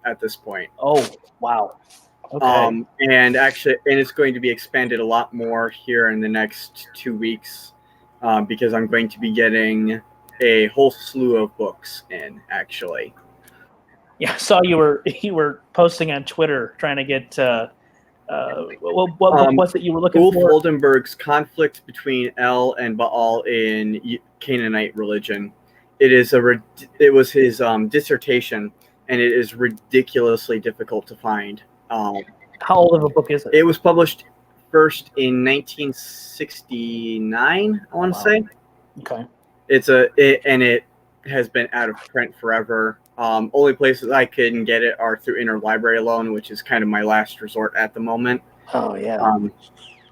Speaker 2: at this point.
Speaker 1: Oh, wow. Okay.
Speaker 2: And it's going to be expanded a lot more here in the next 2 weeks, because I'm going to be getting a whole slew of books in. Actually,
Speaker 1: Yeah, I saw you were posting on Twitter trying to get what book was it you were looking
Speaker 2: Ulf
Speaker 1: for?
Speaker 2: Oldenburg's Conflict Between El and Baal in Canaanite Religion. It was his dissertation, and it is ridiculously difficult to find.
Speaker 1: How old of a book is it?
Speaker 2: It was published first in 1969, I want to say.
Speaker 1: Okay.
Speaker 2: It has been out of print forever. Only places I can get it are through interlibrary loan, which is kind of my last resort at the moment.
Speaker 1: Oh yeah.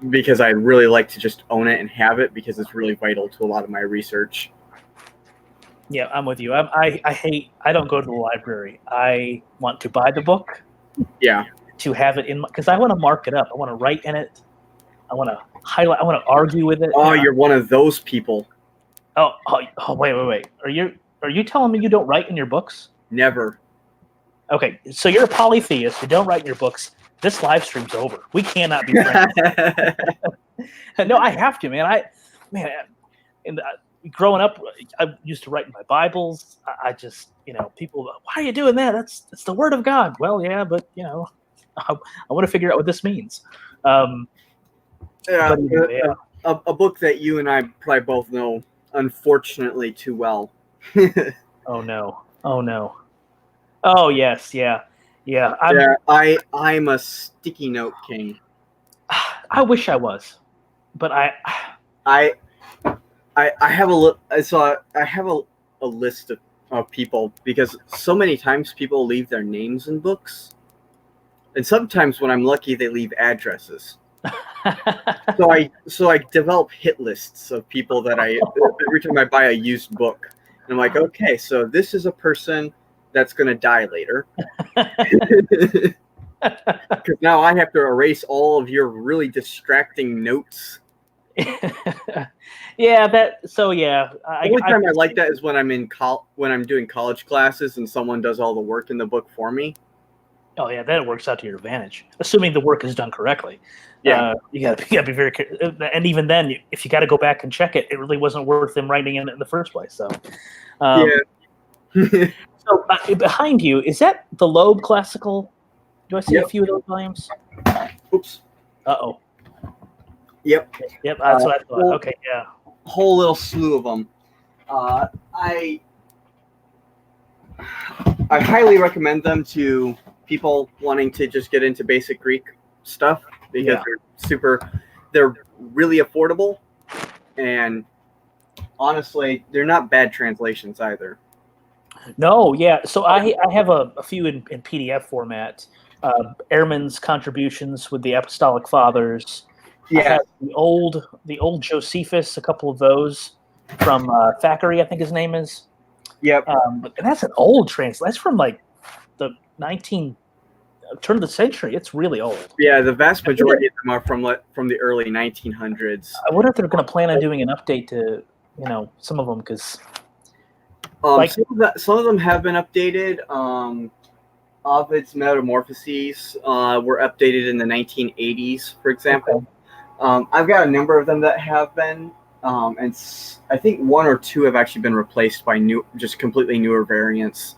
Speaker 2: Because I'd really like to just own it and have it, because it's really vital to a lot of my research.
Speaker 1: Yeah, I'm with you. I don't go to the library. I want to buy the book.
Speaker 2: Yeah.
Speaker 1: To have it in, because I want to mark it up. I want to write in it. I want to highlight. I want to argue with it.
Speaker 2: Oh, you're one of those people.
Speaker 1: Oh, wait. Are you telling me you don't write in your books?
Speaker 2: Never.
Speaker 1: Okay, so you're a polytheist. You don't write in your books. This live stream's over. We cannot be friends. No, I have to, man. Growing up, I used to write in my Bibles. I just, people, why are you doing that? That's the Word of God. Well, yeah, but I want to figure out what this means.
Speaker 2: Yeah,
Speaker 1: yeah.
Speaker 2: A book that you and I probably both know, unfortunately, too well.
Speaker 1: Oh no! Oh yes, yeah.
Speaker 2: I'm a sticky note king.
Speaker 1: I wish I was, but I
Speaker 2: have a list of people, because so many times people leave their names in books, and sometimes when I'm lucky they leave addresses. So I develop hit lists of people that every time I buy a used book, and I'm like, okay, so this is a person that's going to die later. Because now I have to erase all of your really distracting notes.
Speaker 1: Yeah, the
Speaker 2: only time I like that is when I'm when I'm doing college classes and someone does all the work in the book for me.
Speaker 1: Oh yeah, that works out to your advantage, assuming the work is done correctly.
Speaker 2: Yeah,
Speaker 1: you gotta be very careful. And even then, if you got to go back and check it, it really wasn't worth them writing in the first place. So,
Speaker 2: yeah.
Speaker 1: So behind you, is that the Loeb Classical? Do I see a few of those volumes?
Speaker 2: Oops.
Speaker 1: Uh-oh.
Speaker 2: Yep.
Speaker 1: Yep, that's what I thought. Okay, yeah.
Speaker 2: Whole little slew of them. I highly recommend them to people wanting to just get into basic Greek stuff, because they're really affordable, and honestly, they're not bad translations either.
Speaker 1: No, yeah. So I have a few in PDF format. Ehrman's contributions with the Apostolic Fathers.
Speaker 2: Yeah.
Speaker 1: I have the old Josephus, a couple of those from Thackeray, I think his name is.
Speaker 2: Yep.
Speaker 1: But that's an old translation. That's from like the turn of the century. It's really old.
Speaker 2: Yeah, the vast majority of them are from the early 1900s.
Speaker 1: I wonder if they're going to plan on doing an update to some of them, because
Speaker 2: some of them have been updated. Ovid's Metamorphoses were updated in the 1980s, for example. Okay. I've got a number of them that have been, and I think one or two have actually been replaced by just completely newer variants.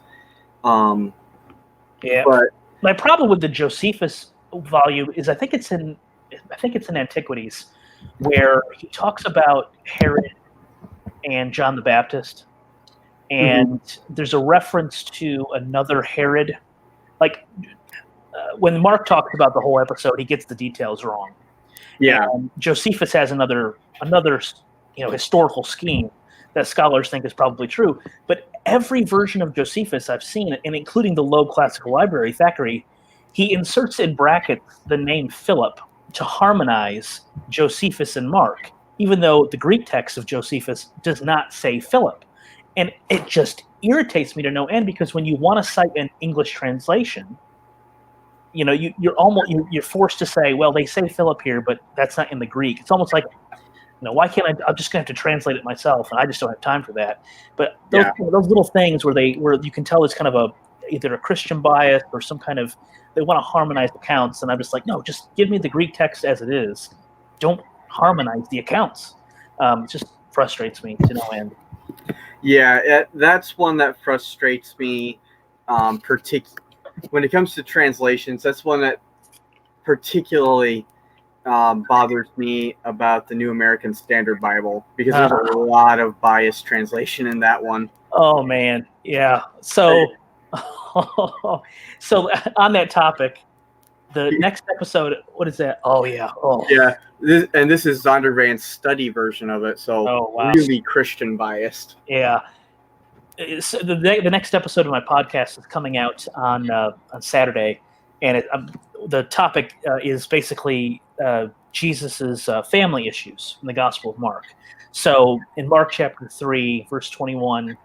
Speaker 1: Yeah. But my problem with the Josephus volume is I think it's in Antiquities, where he talks about Herod and John the Baptist, and there's a reference to another Herod. Like when Mark talks about the whole episode, he gets the details wrong.
Speaker 2: Yeah.
Speaker 1: And Josephus has another historical scheme that scholars think is probably true. But every version of Josephus I've seen, and including the Loeb Classical Library, Thackeray, he inserts in brackets the name Philip to harmonize Josephus and Mark, even though the Greek text of Josephus does not say Philip. And it just irritates me to no end, because when you want to cite an English translation, you're forced to say, well, they say Philip here, but that's not in the Greek. It's almost like, why can't I'm just gonna have to translate it myself, and I just don't have time for that. But those
Speaker 2: Yeah.
Speaker 1: those little things where you can tell it's kind of either a Christian bias or some kind of, they want to harmonize accounts, and I'm just like, no, just give me the Greek text as it is. Don't harmonize the accounts. It just frustrates me to no end.
Speaker 2: Yeah, that's one that frustrates me. When it comes to translations, that's one that particularly bothers me about the New American Standard Bible, because there's a lot of biased translation in that one.
Speaker 1: Oh man, yeah. So, so on that topic, the next episode, what is that? Oh yeah. Oh
Speaker 2: Yeah, this is Zondervan's study version of it, so
Speaker 1: oh wow.
Speaker 2: really Christian biased.
Speaker 1: Yeah. So the next episode of my podcast is coming out on Saturday, and the topic is basically Jesus's family issues in the Gospel of Mark. So in Mark chapter 3, verse 21,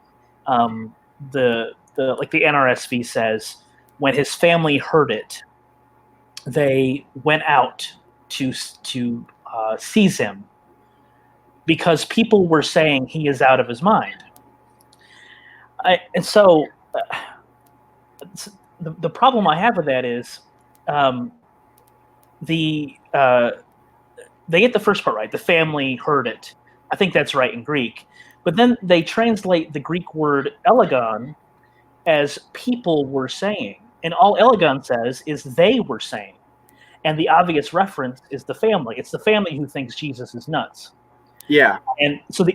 Speaker 1: the NRSV says, when his family heard it, they went out to seize him because people were saying he is out of his mind. And so the problem I have with that is they get the first part right. The family heard it. I think that's right in Greek. But then they translate the Greek word elegon as people were saying. And all elegon says is they were saying. And the obvious reference is the family. It's the family who thinks Jesus is nuts.
Speaker 2: Yeah.
Speaker 1: And so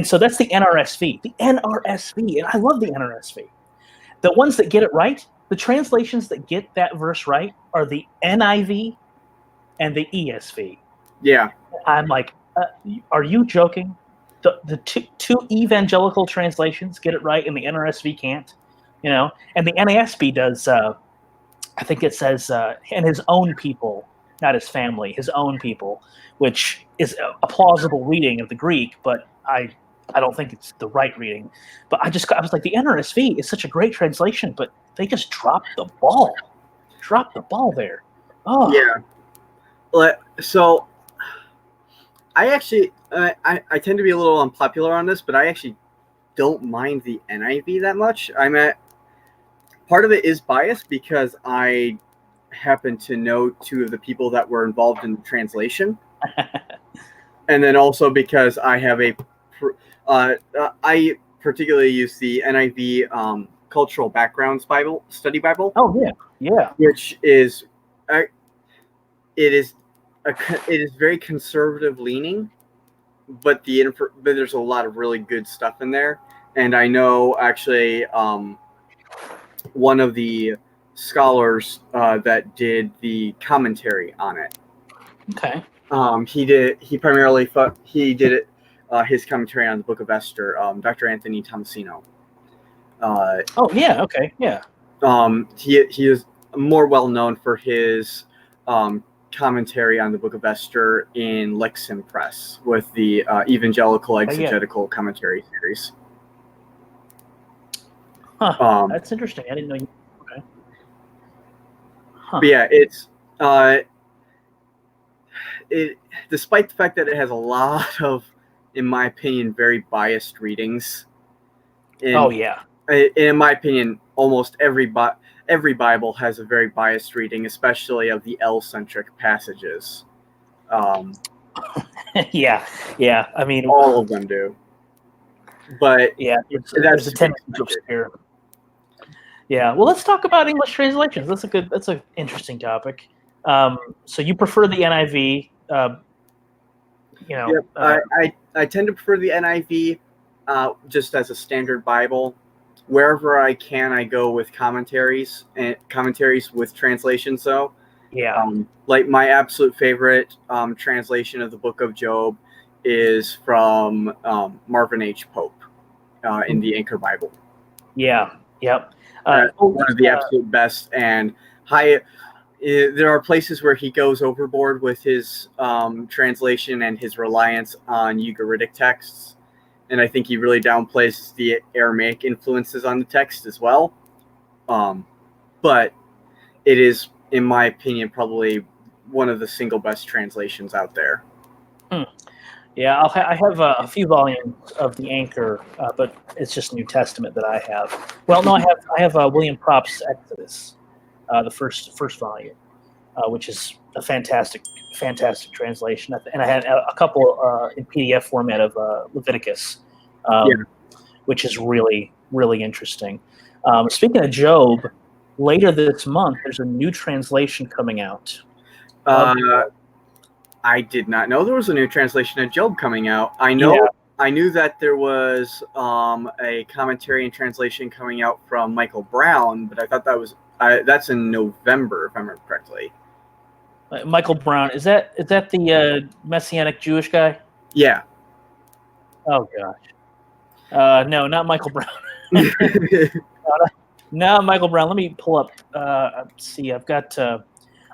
Speaker 1: so that's the NRSV. The NRSV, and I love the NRSV. The ones that get it right, the translations that get that verse right are the NIV and the ESV.
Speaker 2: Yeah.
Speaker 1: I'm like, are you joking? The two evangelical translations get it right, and the NRSV can't. And the NASB does. I think it says, and his own people, not his family, his own people, which is a plausible reading of the Greek, but I don't think it's the right reading. But I was like, the NRSV is such a great translation, but they just dropped the ball. Dropped the ball there. Oh.
Speaker 2: Yeah. So I actually, I tend to be a little unpopular on this, but I actually don't mind the NIV that much. Part of it is biased because I happen to know two of the people that were involved in the translation. And then also because I have I particularly use the NIV Cultural Backgrounds Study Bible.
Speaker 1: Oh yeah, yeah.
Speaker 2: Which is, it is very conservative leaning, but there's a lot of really good stuff in there. And I know actually one of the scholars that did the commentary on it.
Speaker 1: Okay.
Speaker 2: He did it. His commentary on the Book of Esther, Dr. Anthony Tomasino.
Speaker 1: Oh yeah, okay, yeah.
Speaker 2: He is more well known for his commentary on the Book of Esther in Lexham Press with the Evangelical Exegetical Commentary series.
Speaker 1: Huh. That's interesting. I didn't know you. Okay.
Speaker 2: Huh. But yeah, despite the fact that it has a lot of, in my opinion, very biased readings. In my opinion, almost every Bible has a very biased reading, especially of the L-centric passages.
Speaker 1: Yeah. I mean,
Speaker 2: all of them do. But
Speaker 1: yeah, there's a tendency to obscure. Yeah. Well, let's talk about English translations. That's an interesting topic. So you prefer the NIV?
Speaker 2: I tend to prefer the NIV just as a standard Bible. Wherever I can, I go with commentaries with translations. Though, like my absolute favorite translation of the Book of Job is from Marvin H. Pope in the Anchor Bible.
Speaker 1: Yeah. Yep.
Speaker 2: One of the absolute best and high. There are places where he goes overboard with his translation and his reliance on Ugaritic texts. And I think he really downplays the Aramaic influences on the text as well. But it is in my opinion, probably one of the single best translations out there.
Speaker 1: Yeah, I have a few volumes of the Anchor, but it's just New Testament that I have. Well, no, I have William Propst's Exodus, the first volume, which is a fantastic translation. And I had a couple in PDF format of Leviticus, which is really interesting. Speaking of Job, later this month there's a new translation coming out.
Speaker 2: I did not know there was a new translation of Job coming out. I knew that there was a commentary and translation coming out from Michael Brown, but I thought that was that's in November, if I remember correctly.
Speaker 1: Michael Brown, is that the Messianic Jewish guy?
Speaker 2: Yeah.
Speaker 1: Oh gosh, no, not Michael Brown. No, Michael Brown. Let me pull up. See, I've got.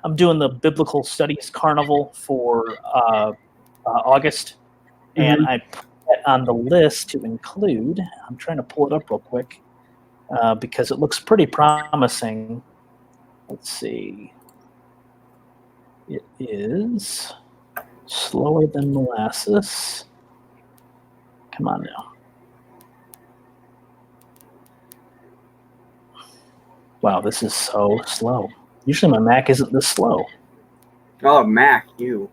Speaker 1: I'm doing the Biblical Studies Carnival for August, and I put that on the list to include. I'm trying to pull it up real quick because it looks pretty promising. Let's see. It is slower than molasses. Come on now. Wow, this is so slow. Usually my Mac isn't this slow.
Speaker 2: Oh, Mac, you.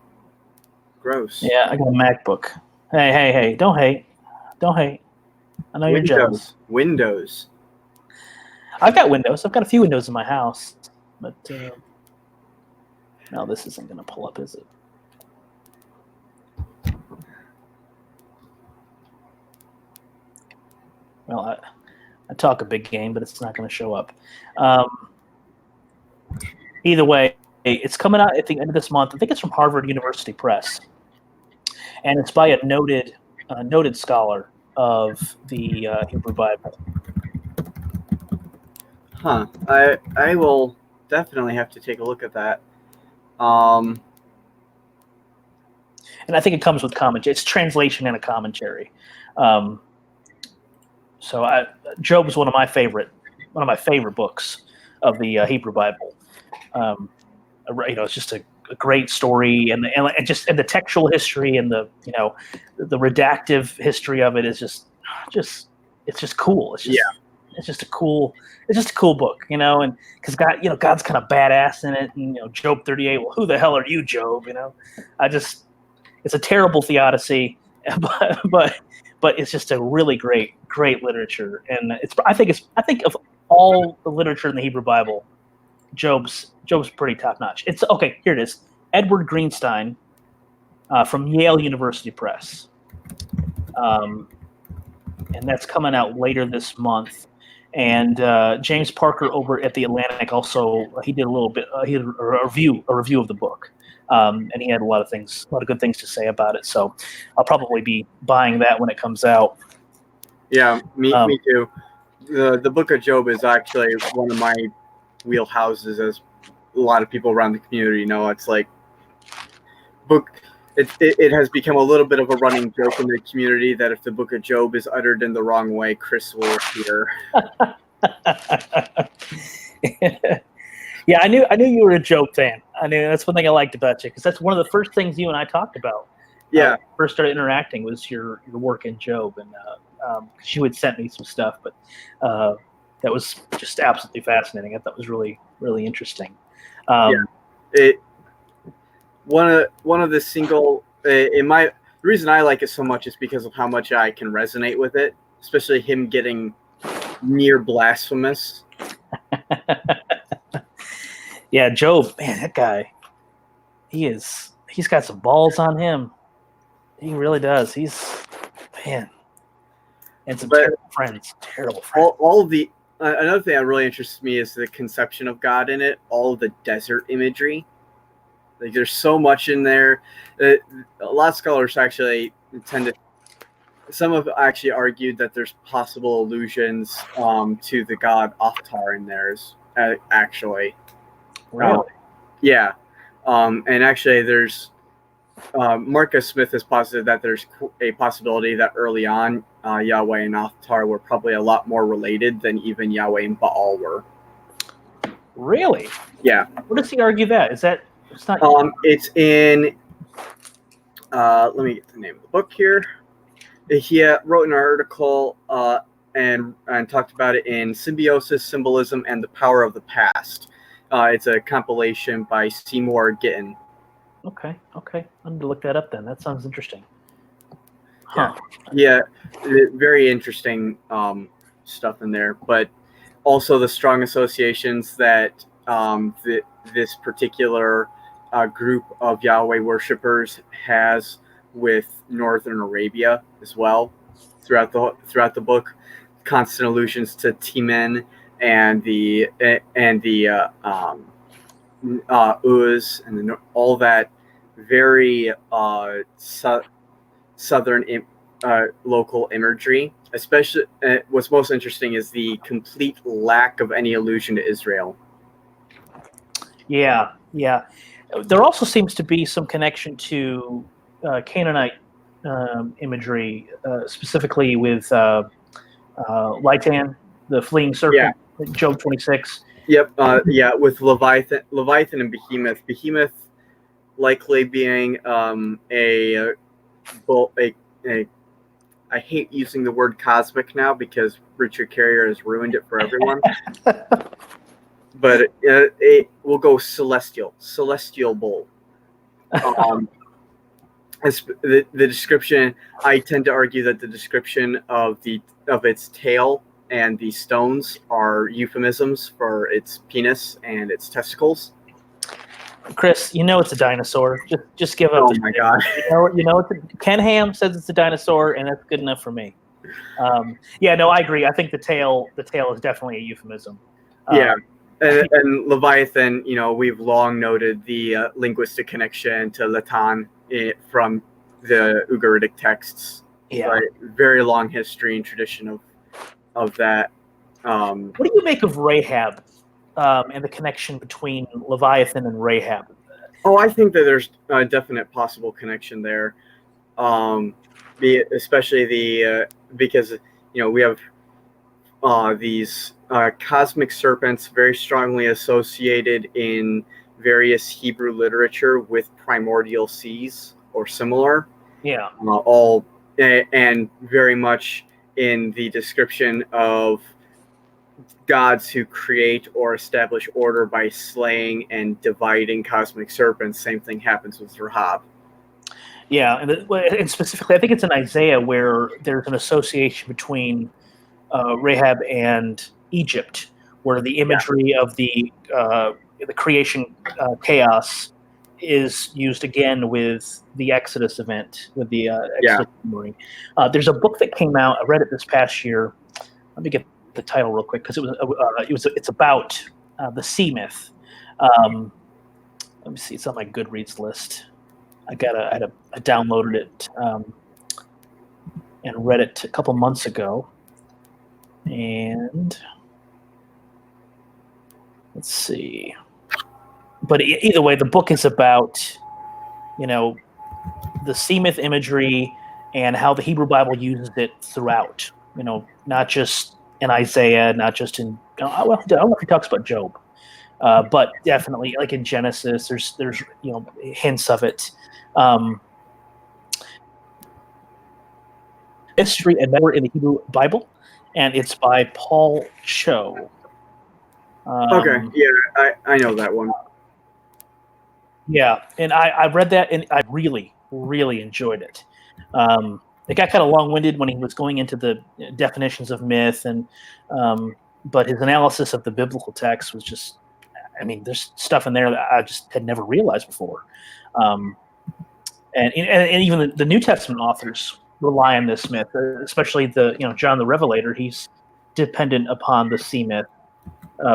Speaker 2: Gross.
Speaker 1: Yeah, I got a MacBook. Hey, don't hate. Don't hate. I know you're jealous.
Speaker 2: Windows.
Speaker 1: I've got Windows. I've got a few Windows in my house. But no, this isn't going to pull up, is it? Well, I talk a big game, but it's not going to show up. Either way, it's coming out at the end of this month. I think it's from Harvard University Press, and it's by a noted scholar of the Hebrew Bible.
Speaker 2: Huh. I will definitely have to take a look at that. And
Speaker 1: I think it comes with commentary. It's translation and a commentary. So Job is one of my favorite books of the Hebrew Bible. It's just a great story, and the textual history and the redactive history of it is just it's just cool. It's just a cool book, and because God's kind of badass in it, and Job 38. Well, who the hell are you, Job? It's a terrible theodicy, but it's just a really great literature, and I think of all the literature in the Hebrew Bible, Job's pretty top notch. It's okay. Here it is. Edward Greenstein from Yale University Press, and that's coming out later this month. And James Parker over at the Atlantic also he did he did a review of the book, and he had a lot of good things to say about it. So I'll probably be buying that when it comes out.
Speaker 2: Yeah, me too. The Book of Job is actually one of my wheelhouses, as a lot of people around the community know. It's like it has become a little bit of a running joke in the community that if the Book of Job is uttered in the wrong way, Chris will appear.
Speaker 1: Yeah, I knew you were a Job fan. I knew that's one thing I liked about you, because that's one of the first things you and I talked about.
Speaker 2: Yeah,
Speaker 1: first started interacting was your work in Job, and you had sent me some stuff, but that was just absolutely fascinating. I thought it was really interesting.
Speaker 2: One of the single the reason I like it so much is because of how much I can resonate with it, especially him getting near blasphemous.
Speaker 1: Yeah, Job, man, that guy, he's got some balls on him. He really does. He's, man, and some terrible friends.
Speaker 2: All the another thing that really interests me is the conception of God in it. All the desert imagery. Like, there's so much in there. A lot of scholars actually some have actually argued that there's possible allusions to the god Oftar in there, actually.
Speaker 1: Really?
Speaker 2: Yeah. And actually there's Marcus Smith has posited that there's a possibility that early on Yahweh and Oftar were probably a lot more related than even Yahweh and Baal were.
Speaker 1: Really?
Speaker 2: Yeah.
Speaker 1: Where does he argue that? Is that it's not?
Speaker 2: It's in. Let me get the name of the book here. He wrote an article and talked about it in Symbiosis, Symbolism, and the Power of the Past. It's a compilation by Seymour Gittin.
Speaker 1: Okay. I'm going to look that up then. That sounds interesting. Huh.
Speaker 2: Yeah, very interesting stuff in there, but also the strong associations that this particular group of Yahweh worshippers has with Northern Arabia as well throughout the book. Constant allusions to Timen and the Uz and all that very southern local imagery. Especially, what's most interesting is the complete lack of any allusion to Israel.
Speaker 1: Yeah. There also seems to be some connection to Canaanite imagery, specifically with Litan, the fleeing serpent, Job 26.
Speaker 2: Yep. With Leviathan and Behemoth. Behemoth likely being a I hate using the word cosmic now because Richard Carrier has ruined it for everyone. But we'll go celestial bull. The description, I tend to argue that the description of its tail and the stones are euphemisms for its penis and its testicles.
Speaker 1: Chris, you know it's a dinosaur. Just give up.
Speaker 2: Oh my god!
Speaker 1: Ken Ham says it's a dinosaur, and that's good enough for me. I agree. I think the tail is definitely a euphemism.
Speaker 2: And Leviathan, we've long noted the linguistic connection to Latan from the Ugaritic texts.
Speaker 1: Yeah,
Speaker 2: right? Very long history and tradition of that.
Speaker 1: What do you make of Rahab and the connection between Leviathan and Rahab?
Speaker 2: Oh, I think that there's a definite possible connection there, especially because we have these cosmic serpents very strongly associated in various Hebrew literature with primordial seas or similar.
Speaker 1: Yeah.
Speaker 2: And very much in the description of gods who create or establish order by slaying and dividing cosmic serpents. Same thing happens with Rahab.
Speaker 1: Yeah, and specifically, I think it's in Isaiah where there's an association between Rahab and Egypt, where the imagery of the creation chaos is used again with the Exodus event, with the Exodus memory. There's a book that came out. I read it this past year. Let me get the title real quick because it's about the sea myth. Let me see. It's on my Goodreads list. I downloaded it and read it a couple months ago. And let's see. But either way, the book is about, the sea myth imagery and how the Hebrew Bible uses it throughout. Not just in Isaiah, not just in. I don't know if he talks about Job, but definitely like in Genesis, there's hints of it. History and Memory in the Hebrew Bible, and it's by Paul Cho.
Speaker 2: Okay, yeah, I know that one.
Speaker 1: Yeah, and I read that, and I really, really enjoyed it. It got kind of long-winded when he was going into the definitions of myth, but his analysis of the biblical text was just, there's stuff in there that I just had never realized before. And even the New Testament authors rely on this myth, especially John the Revelator. He's dependent upon the sea myth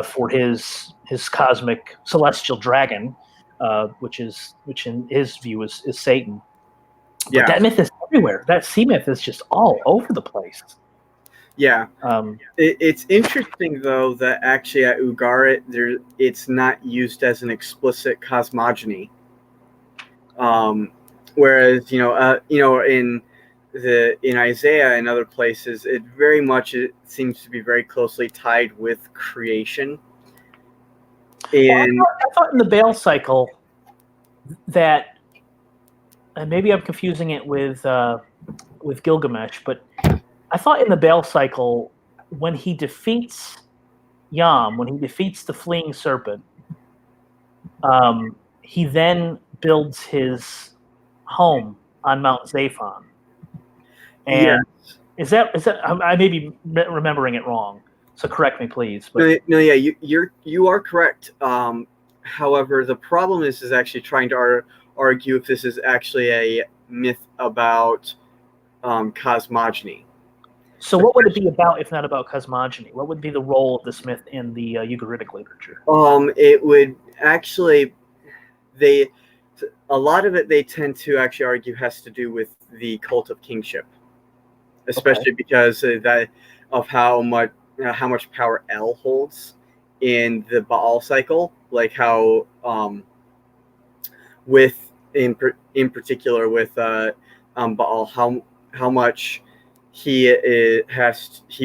Speaker 1: for his cosmic celestial dragon, which in his view is Satan. But that myth is everywhere. That sea myth is just all over the place.
Speaker 2: Yeah. It's interesting though that actually at Ugarit it's not used as an explicit cosmogony. Whereas in Isaiah and other places, it seems to be very closely tied with creation. And
Speaker 1: I thought in the Baal cycle that, and maybe I'm confusing it with Gilgamesh, but I thought in the Baal cycle when he defeats Yam, when he defeats the fleeing serpent, he then builds his home on Mount Zaphon. And
Speaker 2: yes.
Speaker 1: is that I may be remembering it wrong, so correct me, please. But
Speaker 2: No, yeah, you are correct. However, the problem is actually trying to argue if this is actually a myth about cosmogony.
Speaker 1: so what would it be about if not about cosmogony? What would be the role of this myth in the Ugaritic literature?
Speaker 2: It would actually they a lot of it they tend to actually argue has to do with the cult of kingship, especially because that of how much power El holds in the Baal cycle, like how with in particular with Baal, how much he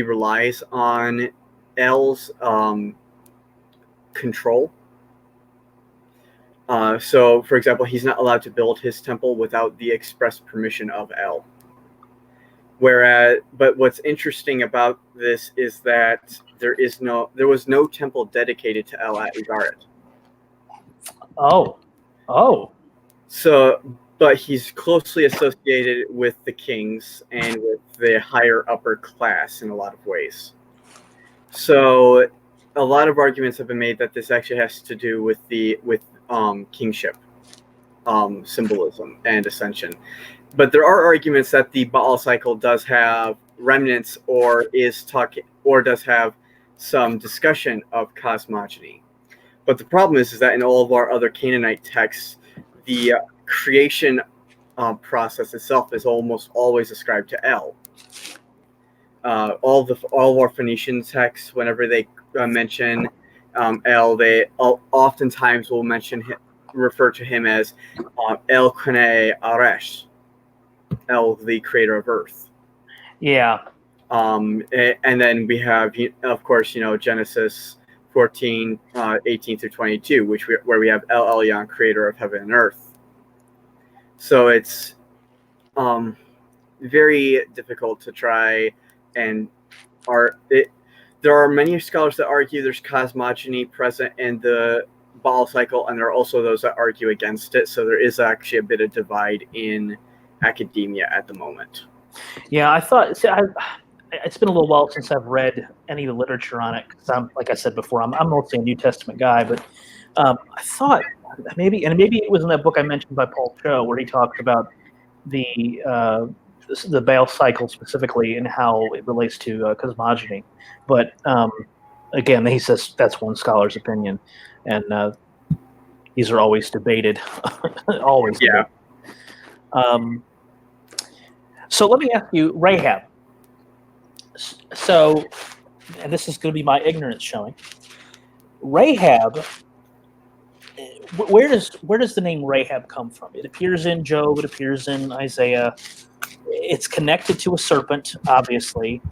Speaker 2: relies on El's control. So, for example, he's not allowed to build his temple without the express permission of El. But what's interesting about this is that there was no temple dedicated to El at Ugarit.
Speaker 1: Oh.
Speaker 2: So, but he's closely associated with the kings and with the higher upper class in a lot of ways. So, a lot of arguments have been made that this actually has to do with kingship, symbolism, and ascension. But there are arguments that the Baal cycle does have remnants or does have some discussion of cosmogony. But the problem is that in all of our other Canaanite texts, the creation process itself is almost always ascribed to El. All of our Phoenician texts, whenever they mention El, they oftentimes will refer to him as El Kone Aresh, El, the creator of Earth.
Speaker 1: Yeah.
Speaker 2: And then we have, of course, Genesis 14, 18 through 22, where we have El Elyon, creator of heaven and earth. So it's very difficult to try and there are many scholars that argue there's cosmogony present in the Baal cycle, and there are also those that argue against it. So there is actually a bit of divide in academia at the moment.
Speaker 1: Yeah, I thought. It's been a little while since I've read any of the literature on it because like I said before, I'm mostly a New Testament guy. But I thought maybe it was in that book I mentioned by Paul Cho where he talked about the Baal cycle specifically and how it relates to cosmogony. But again, he says that's one scholar's opinion, and these are always debated. Always.
Speaker 2: Yeah.
Speaker 1: Debated. So let me ask you, Rahab. So, and this is going to be my ignorance showing. Rahab, where does the name Rahab come from? It appears in Job. It appears in Isaiah. It's connected to a serpent, obviously.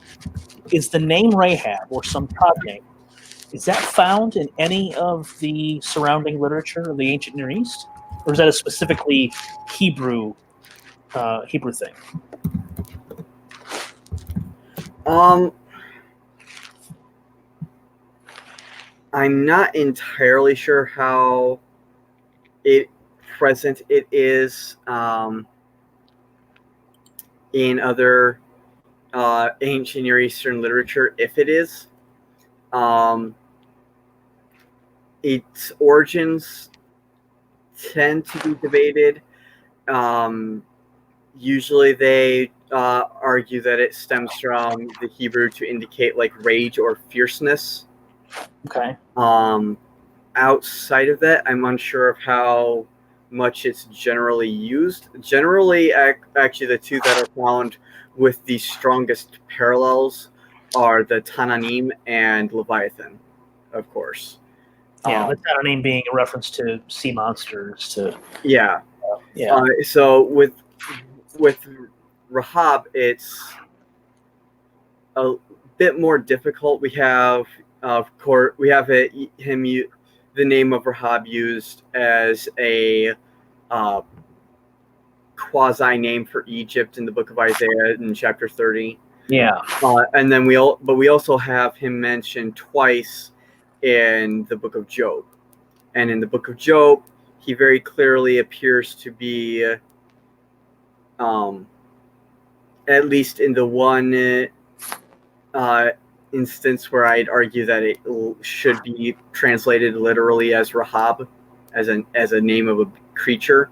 Speaker 1: Is the name Rahab or some cod name? Is that found in any of the surrounding literature of the ancient Near East, or is that a specifically Hebrew thing?
Speaker 2: I'm not entirely sure how present it is in other ancient Near Eastern literature, if it is. Its origins tend to be debated. Usually they argue that it stems from the Hebrew to indicate like rage or fierceness.
Speaker 1: Okay.
Speaker 2: Outside of that, I'm unsure of how much it's generally used. Generally, actually, the two that are found with the strongest parallels are the Tananim and Leviathan, of course.
Speaker 1: Yeah, the Tananim being a reference to sea monsters.
Speaker 2: Yeah.
Speaker 1: Yeah.
Speaker 2: So with Rahab, it's a bit more difficult. We have, of course, him the name of Rahab used as a quasi name for Egypt in the book of Isaiah in chapter 30.
Speaker 1: Yeah.
Speaker 2: And then we also have him mentioned twice in the book of Job. And in the book of Job, he very clearly appears to be, at least in the one instance where I'd argue that it should be translated literally as Rahab, as a name of a creature.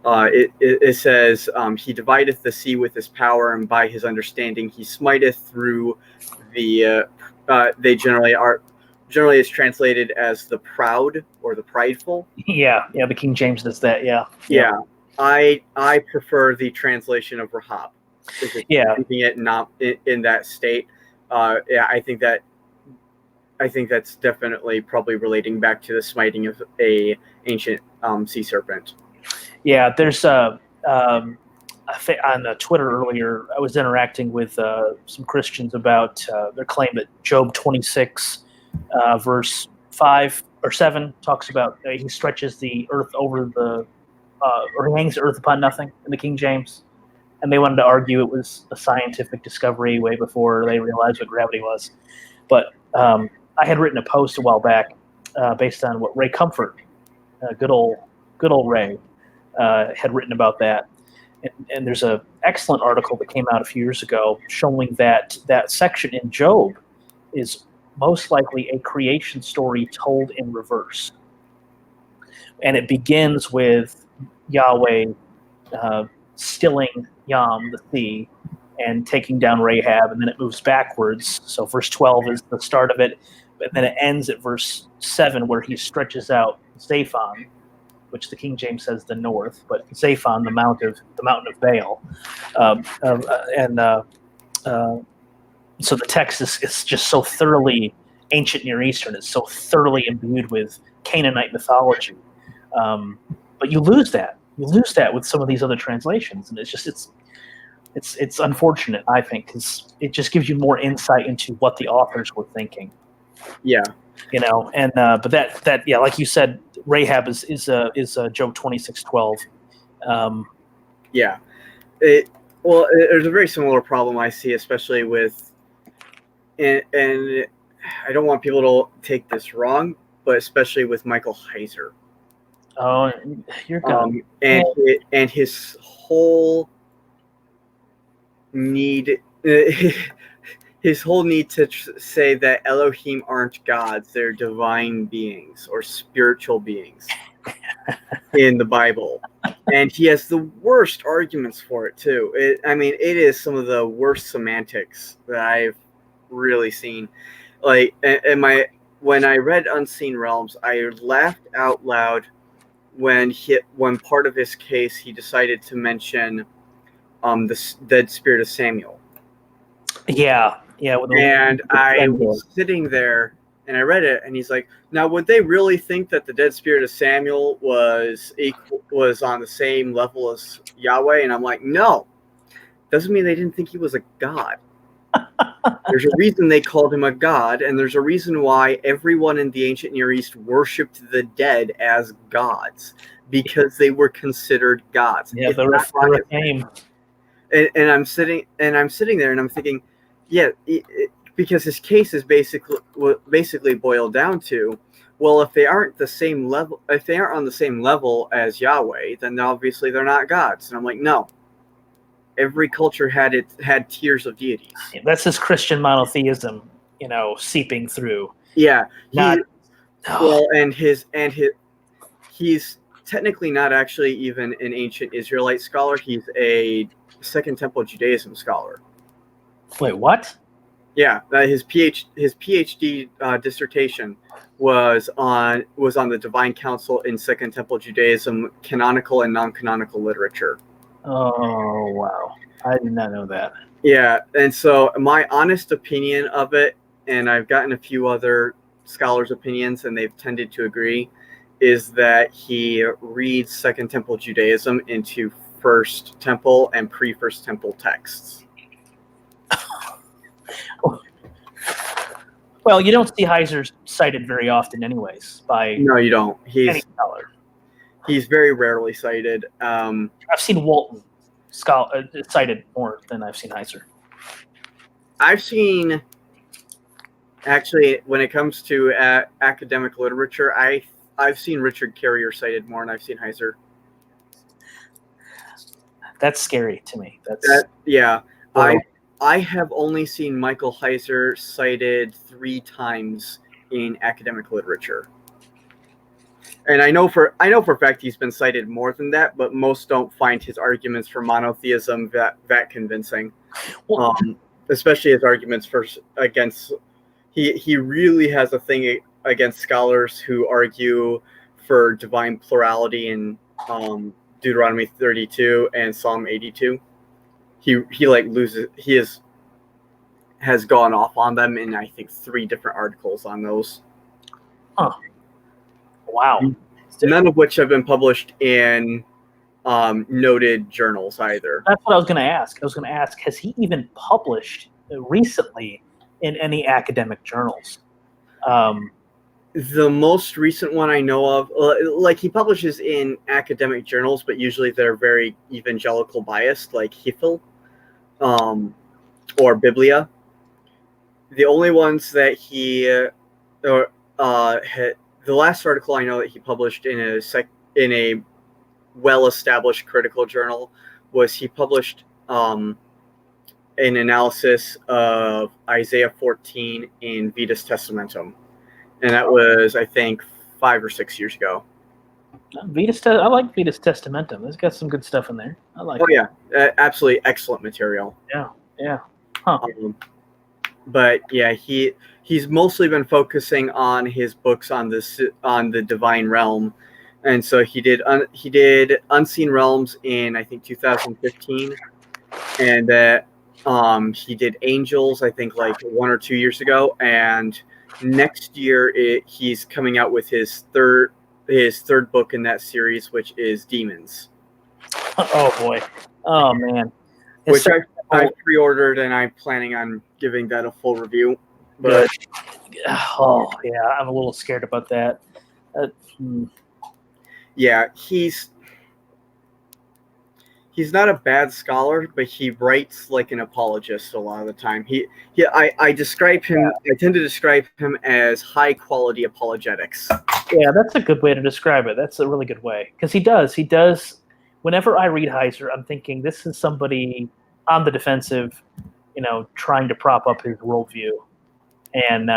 Speaker 2: It says, he divideth the sea with his power, and by his understanding he smiteth through the. They generally is translated as the proud or the prideful.
Speaker 1: Yeah. The King James does that. Yeah.
Speaker 2: Yeah. I prefer the translation of Rahab.
Speaker 1: Yeah.
Speaker 2: Keeping it not in that state. Yeah, I think that's definitely probably relating back to the smiting of a ancient sea serpent.
Speaker 1: Yeah, there's on Twitter earlier, I was interacting with some Christians about their claim that Job 26, verse 5 or 7 talks about he stretches the earth over the, or he hangs the earth upon nothing in the King James. And they wanted to argue it was a scientific discovery way before they realized what gravity was. But I had written a post a while back based on what Ray Comfort, good old Ray, had written about that. And there's an excellent article that came out a few years ago showing that that section in Job is most likely a creation story told in reverse. And it begins with Yahweh stilling Yam, the sea, and taking down Rahab, and then it moves backwards. So verse 12 is the start of it, and then it ends at verse 7 where he stretches out Zaphon, which the King James says the north, but Zaphon, the mountain of Baal, so the text is just so thoroughly ancient Near Eastern. It's so thoroughly imbued with Canaanite mythology, but you lose that. You lose that with some of these other translations, and it's unfortunate, I think, because it just gives you more insight into what the authors were thinking.
Speaker 2: Yeah.
Speaker 1: And but that yeah, like you said, Rahab is Job 26:12.
Speaker 2: Yeah. There's a very similar problem I see, especially with, and I don't want people to take this wrong, but especially with Michael Heiser.
Speaker 1: Oh, you're good.
Speaker 2: And his whole need. His whole need to say that Elohim aren't gods, they're divine beings or spiritual beings in the Bible. And he has the worst arguments for it, too. It is some of the worst semantics that I've really seen. Like, when I read Unseen Realms, I laughed out loud when part of his case he decided to mention the dead spirit of Samuel.
Speaker 1: Yeah.
Speaker 2: And I was sitting there and I read it, and he's like, now would they really think that the dead spirit of Samuel was on the same level as Yahweh? And I'm like, no. Doesn't mean they didn't think he was a god. There's a reason they called him a god, and there's a reason why everyone in the ancient Near East worshipped the dead as gods, because they were considered gods.
Speaker 1: Yeah, they're a name.
Speaker 2: And I'm sitting there and I'm thinking, yeah, because his case is basically boiled down to, well, if they aren't on the same level as Yahweh, then obviously they're not gods. And I'm like, no. Every culture had tiers of deities.
Speaker 1: That's his Christian monotheism, seeping through.
Speaker 2: Yeah. He's technically not actually even an ancient Israelite scholar. He's a Second Temple Judaism scholar.
Speaker 1: Wait, what?
Speaker 2: Yeah, his PhD dissertation was on the Divine Council in Second Temple Judaism, canonical and non-canonical literature.
Speaker 1: Oh wow, I did not know that.
Speaker 2: Yeah, and so my honest opinion of it, and I've gotten a few other scholars' opinions, and they've tended to agree, is that he reads Second Temple Judaism into First Temple and pre-First Temple texts.
Speaker 1: Well, you don't see Heiser cited very often, anyways, by
Speaker 2: No, you don't.
Speaker 1: any scholar.
Speaker 2: He's very rarely cited.
Speaker 1: I've seen Walton cited more than I've seen Heiser.
Speaker 2: I've seen, actually, when it comes to academic literature, I've seen Richard Carrier cited more than I've seen Heiser.
Speaker 1: That's scary to me.
Speaker 2: Yeah.
Speaker 1: Well,
Speaker 2: I have only seen Michael Heiser cited 3 times in academic literature. And I know for a fact he's been cited more than that, but most don't find his arguments for monotheism that convincing.
Speaker 1: Well,
Speaker 2: especially his arguments against. He really has a thing against scholars who argue for divine plurality in Deuteronomy 32 and Psalm 82. He like loses. Has gone off on them in, I think, 3 different articles on those.
Speaker 1: Huh. Wow.
Speaker 2: None of which have been published in noted journals either.
Speaker 1: That's what I was going to ask. I was going to ask, has he even published recently in any academic journals?
Speaker 2: The most recent one I know of, like, he publishes in academic journals, but usually they're very evangelical biased, like Hifil or Biblia. The only ones that the last article I know that he published in a well-established critical journal was he published an analysis of Isaiah 14 in Vetus Testamentum, and that was, I think, 5 or 6 years ago.
Speaker 1: I like Vetus Testamentum. It's got some good stuff in there. I like.
Speaker 2: Oh yeah, absolutely excellent material.
Speaker 1: Yeah. Huh.
Speaker 2: But yeah, he's mostly been focusing on his books on the divine realm, and so he did Unseen Realms in, I think, 2015, and that he did Angels, I think, like 1 or 2 years ago, and next year he's coming out with his third book in that series, which is Demons.
Speaker 1: Oh boy. Oh man.
Speaker 2: Which I pre-ordered, and I'm planning on giving that a full review. But
Speaker 1: oh yeah, I'm a little scared about that.
Speaker 2: Yeah, he's not a bad scholar, but he writes like an apologist a lot of the time. I describe him. I tend to describe him as high quality apologetics.
Speaker 1: Yeah, that's a good way to describe it. That's a really good way, because he does. Whenever I read Heiser, I'm thinking this is somebody on the defensive, trying to prop up his worldview, and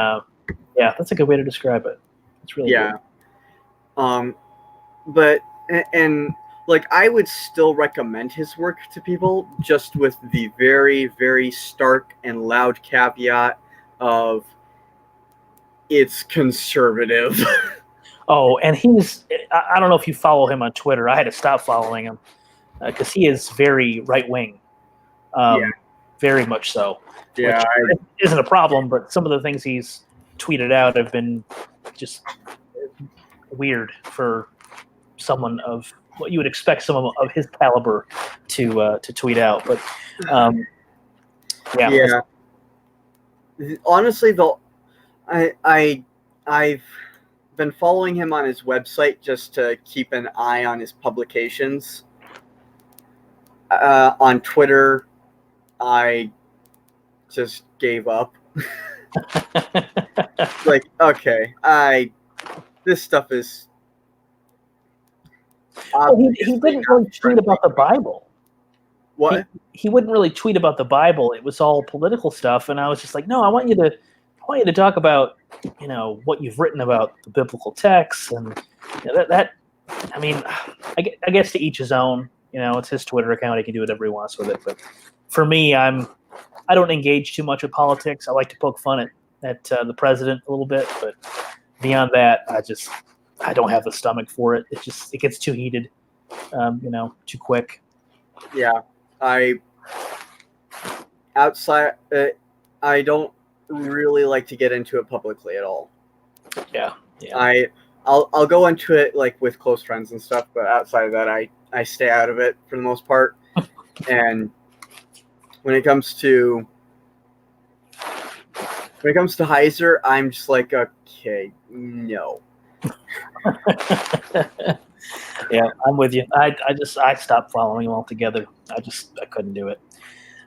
Speaker 1: yeah, that's a good way to describe it. It's really good.
Speaker 2: But like, I would still recommend his work to people, just with the very, very stark and loud caveat of it's conservative.
Speaker 1: Oh, and I don't know if you follow him on Twitter. I had to stop following him because he is very right-wing. Very much so.
Speaker 2: Yeah.
Speaker 1: Which isn't a problem, but some of the things he's tweeted out have been just weird for someone of what you would expect someone of his caliber to tweet out. But yeah.
Speaker 2: Honestly, though, I've been following him on his website just to keep an eye on his publications. On Twitter, I just gave up. Like, okay, this stuff is.
Speaker 1: He didn't really tweet about the Bible.
Speaker 2: What?
Speaker 1: He wouldn't really tweet about the Bible. It was all political stuff, and I was just like, no, I want you to talk about, what you've written about the biblical texts, and that. I mean, I guess to each his own. It's his Twitter account. He can do whatever he wants with it. But for me, I don't engage too much with politics. I like to poke fun at the president a little bit, but beyond that, I don't have the stomach for it. It gets too heated, too quick.
Speaker 2: Yeah, I don't really like to get into it publicly at all.
Speaker 1: Yeah.
Speaker 2: I'll go into it like with close friends and stuff, but outside of that, I stay out of it for the most part. And when it comes to When it comes to Heiser, I'm just like, okay, no.
Speaker 1: Yeah, I'm with you. I stopped following him altogether. I couldn't do it.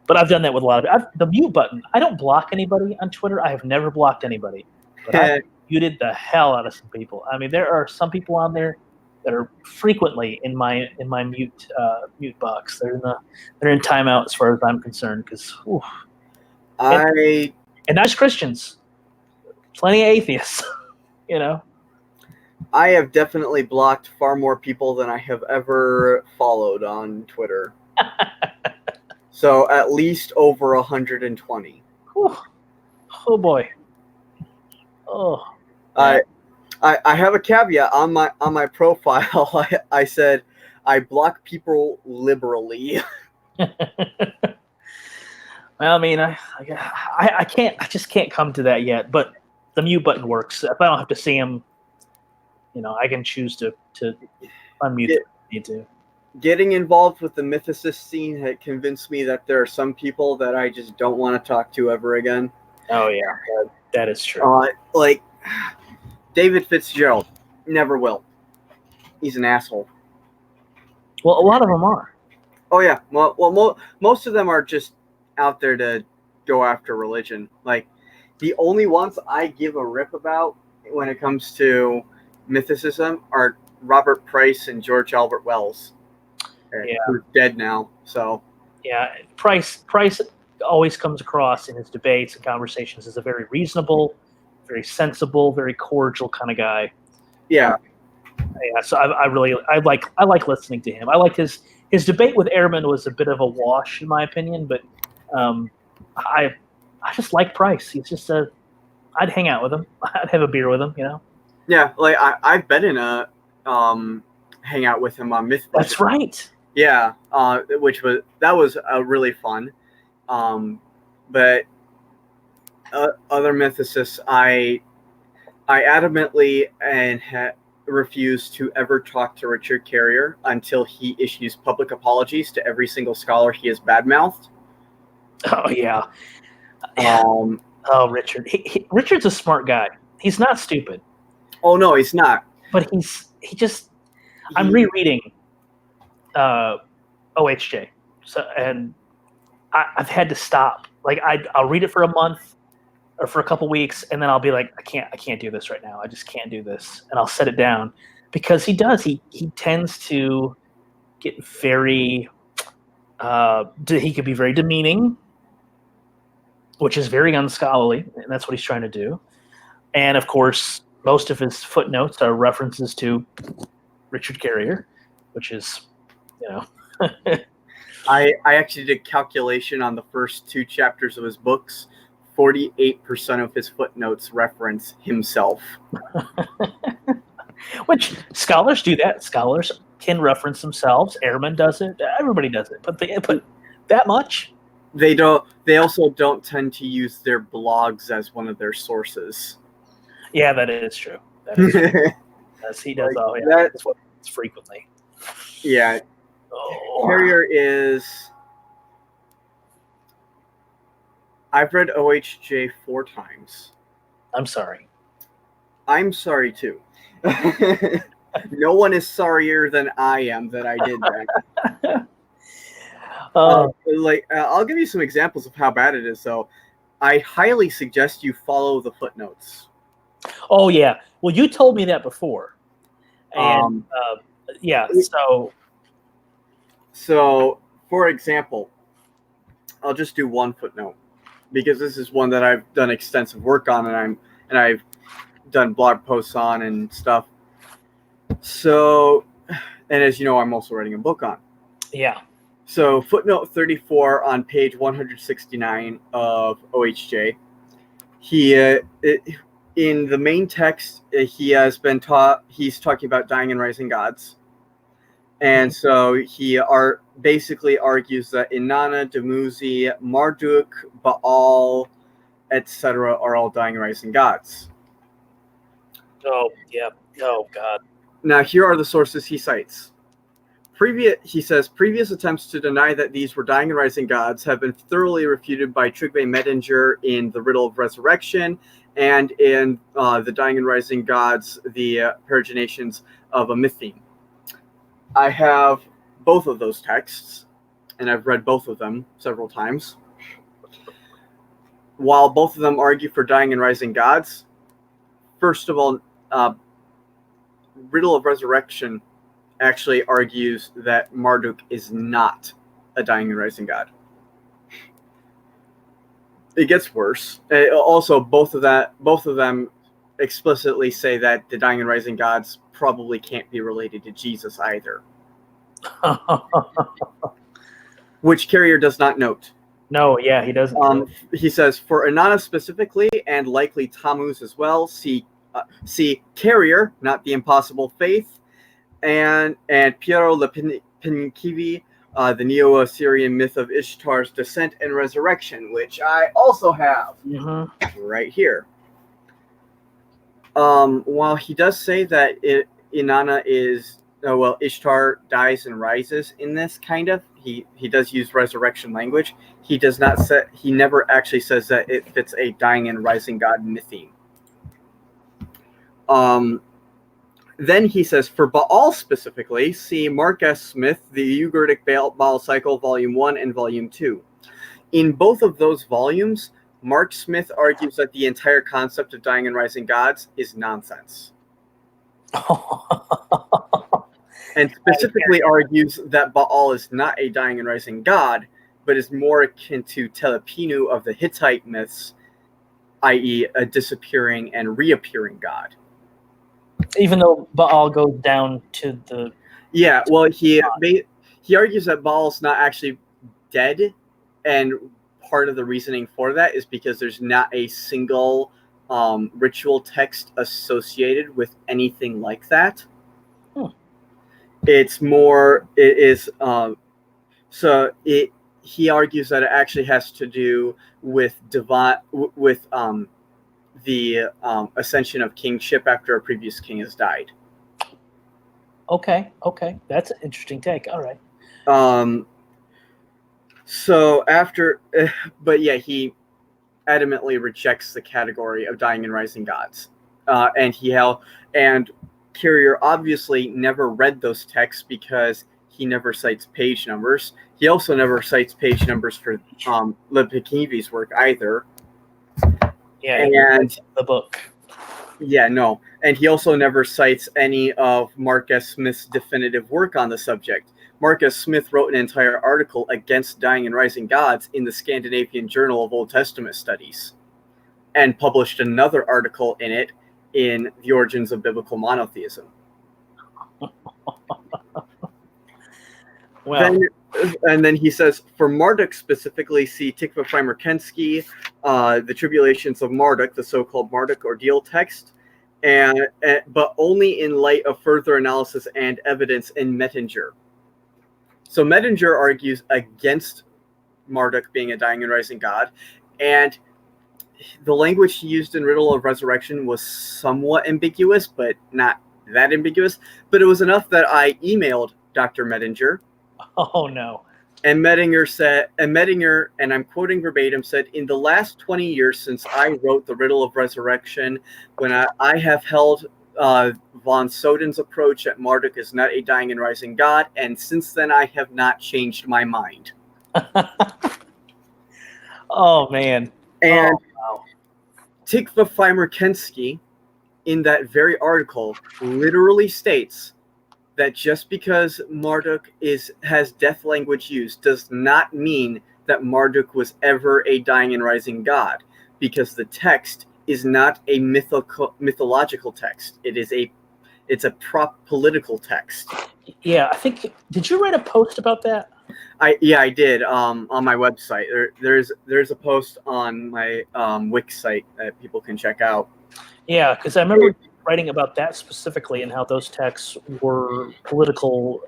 Speaker 1: But I've done that with a lot of the mute button. I don't block anybody on Twitter. I have never blocked anybody, but I muted the hell out of some people. I mean, there are some people on there that are frequently in my mute box. They're in timeout as far as I'm concerned. Because and not just Christians, plenty of atheists. You know.
Speaker 2: I have definitely blocked far more people than I have ever followed on Twitter. So at least over 120.
Speaker 1: Oh boy. Oh.
Speaker 2: I have a caveat on my profile. I said I block people liberally.
Speaker 1: Well, I mean, I can't. I just can't come to that yet. But the mute button works. If I don't have to see him, I can choose to unmute if I need to.
Speaker 2: Getting involved with the mythicist scene had convinced me that there are some people that I just don't want to talk to ever again.
Speaker 1: Oh yeah, that is true.
Speaker 2: Like David Fitzgerald, never will. He's an asshole.
Speaker 1: Well, a lot of them are.
Speaker 2: Oh yeah, well, most of them are just out there to go after religion. Like the only ones I give a rip about when it comes to mythicism are Robert Price and George Albert Wells.
Speaker 1: Yeah.
Speaker 2: Who's dead now. So
Speaker 1: yeah, Price always comes across in his debates and conversations as a very reasonable, very sensible, very cordial kind of guy.
Speaker 2: Yeah.
Speaker 1: Yeah, so I like listening to him. I liked his debate with Ehrman was a bit of a wash in my opinion, but I just like Price. He's just I'd hang out with him. I'd have a beer with him,
Speaker 2: Yeah, like I've been in a hangout with him on Myth.
Speaker 1: That's right.
Speaker 2: Yeah, that was really fun. But other mythicists, I adamantly refuse to ever talk to Richard Carrier until he issues public apologies to every single scholar he has badmouthed.
Speaker 1: Oh yeah. Richard. Richard's a smart guy. He's not stupid.
Speaker 2: Oh no, he's not.
Speaker 1: But I'm rereading OHJ, and I've had to stop. Like I'll read it for a month or for a couple weeks, and then I'll be like, I can't do this right now. I just can't do this, and I'll set it down because he does. He tends to get very. He could be very demeaning, which is very unscholarly, and that's what he's trying to do. And of course, most of his footnotes are references to Richard Carrier, which is,
Speaker 2: I actually did a calculation on the first 2 chapters of his books. 48% of his footnotes reference himself.
Speaker 1: Which scholars do that. Scholars can reference themselves. Ehrman does it. Everybody does it. But that much?
Speaker 2: They don't. They also don't tend to use their blogs as one of their sources.
Speaker 1: Yeah, that is true. That is true. As he does.
Speaker 2: Like,
Speaker 1: that's what it's frequently.
Speaker 2: Yeah. Carrier is. I've read OHJ 4 times.
Speaker 1: I'm sorry.
Speaker 2: I'm sorry too. No one is sorrier than I am that I did that. I'll give you some examples of how bad it is. So, I highly suggest you follow the footnotes.
Speaker 1: Oh yeah. Well, you told me that before. And yeah.
Speaker 2: So, for example, I'll just do one footnote because this is one that I've done extensive work on, and I've done blog posts on and stuff. So, and as you know, I'm also writing a book on.
Speaker 1: Yeah.
Speaker 2: So footnote 34 on page 169 of OHJ, he in the main text he has been taught. He's talking about dying and rising gods, and so he basically argues that Inanna, Dumuzi, Marduk, Baal, etc. are all dying and rising gods.
Speaker 1: Oh yeah. Oh God.
Speaker 2: Now here are the sources he cites. He says previous attempts to deny that these were dying and rising gods have been thoroughly refuted by Tryggve Mettinger in The Riddle of Resurrection and in The Dying and Rising Gods, the Peregrinations of a Mytheme. I have both of those texts, and I've read both of them several times. While both of them argue for dying and rising gods, first of all, Riddle of Resurrection actually argues that Marduk is not a dying and rising god. It gets worse. Also, both of them explicitly say that the dying and rising gods probably can't be related to Jesus either, which Carrier does not note.
Speaker 1: No, yeah, he doesn't.
Speaker 2: He says, for Inanna specifically, and likely Tammuz as well, see Carrier, not the Impossible Faith, and Piero Lepinkivi, the Neo-Assyrian myth of Ishtar's descent and resurrection, which I also have right here. While he does say that Inanna is, Ishtar dies and rises in this, kind of, he does use resurrection language. He does not say, he never actually says that it fits a dying and rising god mytheme. Then he says, for Baal specifically, see Mark S. Smith, The Ugaritic Baal Cycle, Volume 1 and Volume 2. In both of those volumes, Mark Smith argues that the entire concept of dying and rising gods is nonsense. And specifically argues that Baal is not a dying and rising god, but is more akin to Telepinu of the Hittite myths, i.e. a disappearing and reappearing god.
Speaker 1: Even though Baal goes down to the...
Speaker 2: Yeah, well, he argues that Baal's not actually dead, and part of the reasoning for that is because there's not a single ritual text associated with anything like that. It's more, it is, he argues that it actually has to do with the ascension of kingship after a previous king has died.
Speaker 1: Okay, that's an interesting take. All right.
Speaker 2: So after, but yeah, he adamantly rejects the category of dying and rising gods, and Carrier obviously never read those texts because he never cites page numbers. He also never cites page numbers for Lepinkivi's work either.
Speaker 1: Yeah,
Speaker 2: and
Speaker 1: the book.
Speaker 2: Yeah, no. And he also never cites any of Mark S. Smith's definitive work on the subject. Mark S. Smith wrote an entire article against dying and rising gods in the Scandinavian Journal of Old Testament Studies, and published another article in it in The Origins of Biblical Monotheism.
Speaker 1: Well,
Speaker 2: and then he says, for Marduk specifically, see Tikva Primer-Kensky, The Tribulations of Marduk, the so-called Marduk Ordeal text, but only in light of further analysis and evidence in Mettinger. So Mettinger argues against Marduk being a dying and rising god, and the language he used in Riddle of Resurrection was somewhat ambiguous, but not that ambiguous. But it was enough that I emailed Dr. Mettinger.
Speaker 1: Oh no.
Speaker 2: And Mettinger said, and I'm quoting verbatim, said, in the last 20 years since I wrote The Riddle of Resurrection, when I have held von Soden's approach that Marduk is not a dying and rising god, and since then I have not changed my mind.
Speaker 1: Oh, man.
Speaker 2: And Tikva Primer-Kensky, in that very article, literally states that just because Marduk has death language used does not mean that Marduk was ever a dying and rising god, because the text is not a mythological text. It's a political text.
Speaker 1: Yeah, I think. Did you write a post about that?
Speaker 2: I did on my website. There's a post on my Wix site that people can check out.
Speaker 1: Yeah, because I remember writing about that specifically and how those texts were political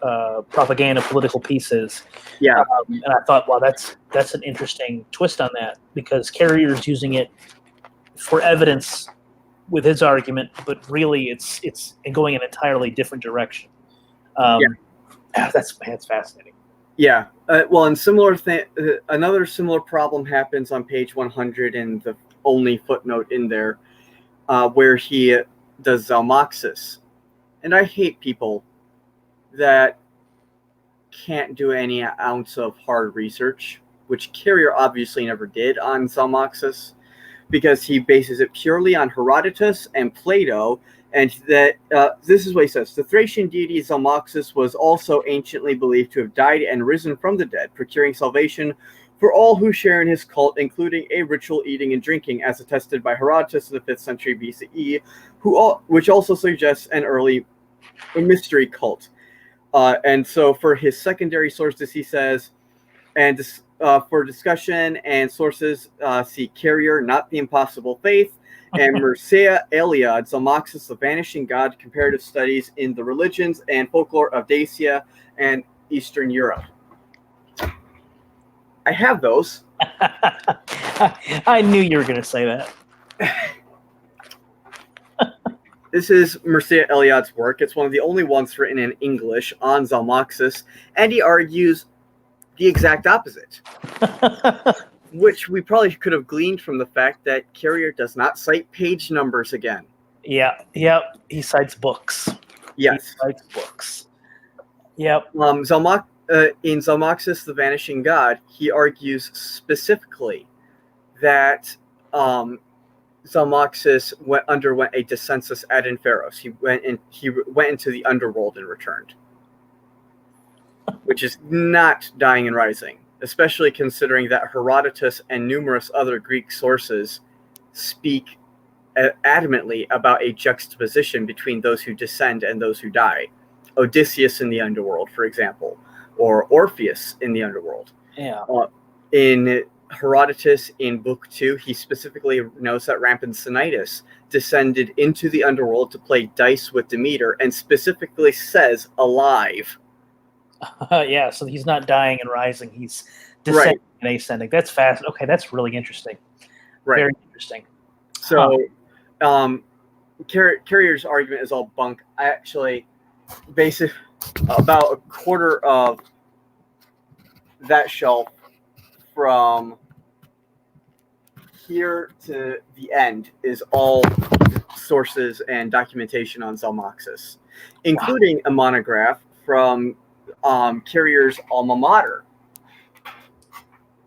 Speaker 1: propaganda, political pieces.
Speaker 2: Yeah,
Speaker 1: and I thought, wow, that's an interesting twist on that, because Carrier's using it for evidence with his argument, but really it's going in an entirely different direction. That's fascinating.
Speaker 2: Yeah. Well, and another similar problem happens on page 100 in the only footnote in there, where he does Zalmoxis. And I hate people that can't do any ounce of hard research, which Carrier obviously never did on Zalmoxis, because he bases it purely on Herodotus and Plato. And that this is what he says: the Thracian deity Zalmoxis was also anciently believed to have died and risen from the dead, procuring salvation for all who share in his cult, including a ritual eating and drinking, as attested by Herodotus in the 5th century BCE, which also suggests an early mystery cult. And so for his secondary sources, he says, and for discussion and sources, see Carrier, Not the Impossible Faith, and Mircea Eliade, Zalmoxis, the Vanishing God, Comparative Studies in the Religions and Folklore of Dacia and Eastern Europe. I have those.
Speaker 1: I knew you were going to say that.
Speaker 2: This is Mircea Eliade's work. It's one of the only ones written in English on Zalmoxis, and he argues the exact opposite, which we probably could have gleaned from the fact that Carrier does not cite page numbers again.
Speaker 1: Yeah, he cites books.
Speaker 2: Yes.
Speaker 1: He cites books. Yep.
Speaker 2: In Zalmoxis, the Vanishing God, he argues specifically that Zalmoxis underwent a descensus ad inferos. He went into the underworld and returned, which is not dying and rising, especially considering that Herodotus and numerous other Greek sources speak adamantly about a juxtaposition between those who descend and those who die. Odysseus in the underworld, for example, or Orpheus in the underworld.
Speaker 1: Yeah.
Speaker 2: In Herodotus, in Book 2, he specifically notes that Rampensinitis descended into the underworld to play dice with Demeter, and specifically says alive.
Speaker 1: Yeah, so he's not dying and rising. He's descending and ascending. That's fast. Okay, that's really interesting.
Speaker 2: Right.
Speaker 1: Very interesting.
Speaker 2: So, Carrier's argument is all bunk. I actually, basically, about a quarter of that shelf from here to the end is all sources and documentation on Zalmoxis, including a monograph from Carrier's alma mater,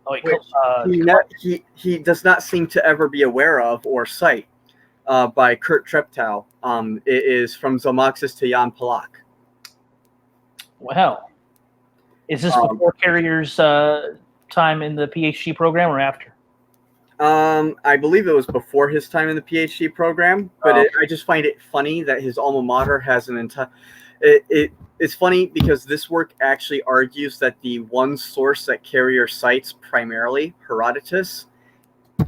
Speaker 2: which he does not seem to ever be aware of or cite, by Kurt Treptow. It is From Zalmoxis to Jan Palach.
Speaker 1: Wow. Is this before Carrier's time in the PhD program or after?
Speaker 2: I believe it was before his time in the PhD program, but I just find it funny that his alma mater has an entire... It's funny because this work actually argues that the one source that Carrier cites primarily, Herodotus,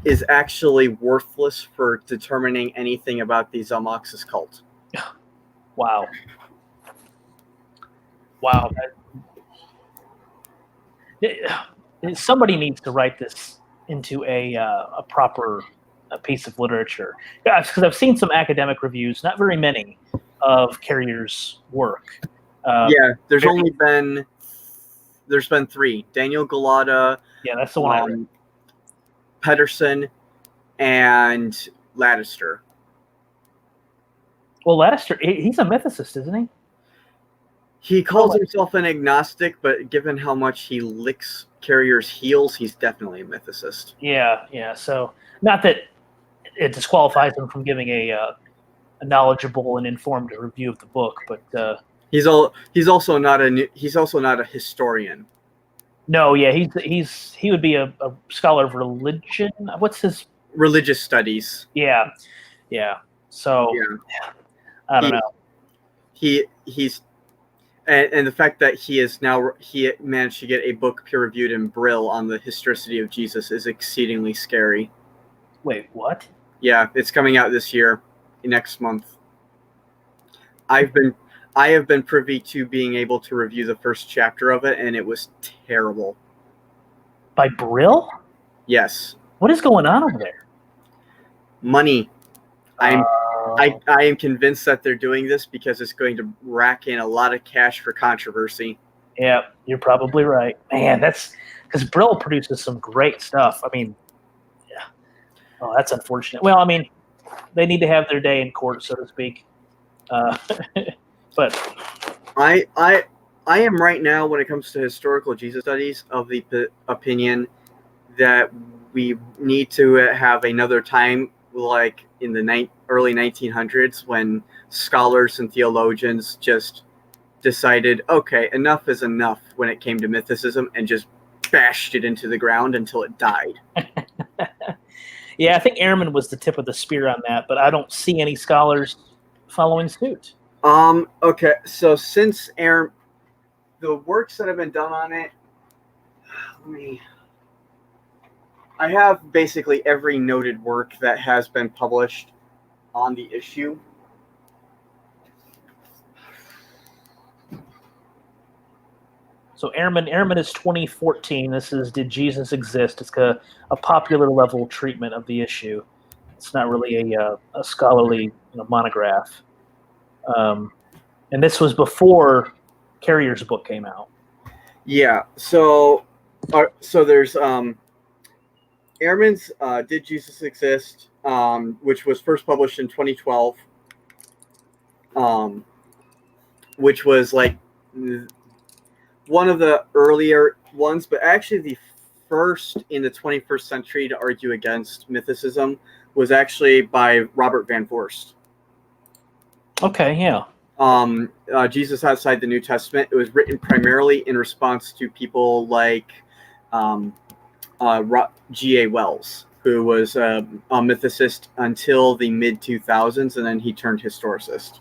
Speaker 2: is actually worthless for determining anything about the Zalmoxis cult.
Speaker 1: Wow. Wow. Somebody needs to write this into a proper piece of literature. Yeah, because I've seen some academic reviews, not very many, of Carrier's work.
Speaker 2: There's been 3. Daniel Galata.
Speaker 1: Yeah, that's the one I read.
Speaker 2: Pedersen and Lattister.
Speaker 1: Well, Lattister, he's a mythicist, isn't he?
Speaker 2: He calls himself an agnostic, but given how much he licks Carrier's heels, he's definitely a mythicist.
Speaker 1: Yeah. So, not that it disqualifies him from giving a knowledgeable and informed review of the book, but
Speaker 2: he's also not a historian.
Speaker 1: No, yeah, he would be a scholar of religion. What's his
Speaker 2: religious studies?
Speaker 1: Yeah. So I don't know.
Speaker 2: He's and the fact that he managed to get a book peer reviewed in Brill on the historicity of Jesus is exceedingly scary.
Speaker 1: Wait, what?
Speaker 2: Yeah, it's coming out this year, next month. I have been privy to being able to review the first chapter of it, and it was terrible.
Speaker 1: By Brill?
Speaker 2: Yes.
Speaker 1: What is going on over there?
Speaker 2: Money. I am convinced that they're doing this because it's going to rack in a lot of cash for controversy.
Speaker 1: Yeah, you're probably right. Man, that's because Brill produces some great stuff. I mean, yeah. Oh, that's unfortunate. Well, I mean, they need to have their day in court, so to speak. Uh, but
Speaker 2: I am right now, when it comes to historical Jesus studies, of the opinion that we need to have another time, like in the early 1900s, when scholars and theologians just decided, okay, enough is enough when it came to mythicism, and just bashed it into the ground until it died.
Speaker 1: yeah, I think Ehrman was the tip of the spear on that, but I don't see any scholars following suit.
Speaker 2: Okay, so since the works that have been done on it, I have basically every noted work that has been published on the issue.
Speaker 1: So Ehrman is 2014. This is Did Jesus Exist? It's a popular level treatment of the issue. It's not really a scholarly monograph. And this was before Carrier's book came out.
Speaker 2: Yeah, so there's Ehrman's Did Jesus Exist, which was first published in 2012, which was like one of the earlier ones, but actually the first in the 21st century to argue against mythicism was actually by Robert Van Voorst.
Speaker 1: Okay, yeah.
Speaker 2: Jesus Outside the New Testament. It was written primarily in response to people like G.A. Wells, who was a mythicist until the mid 2000s, and then he turned historicist.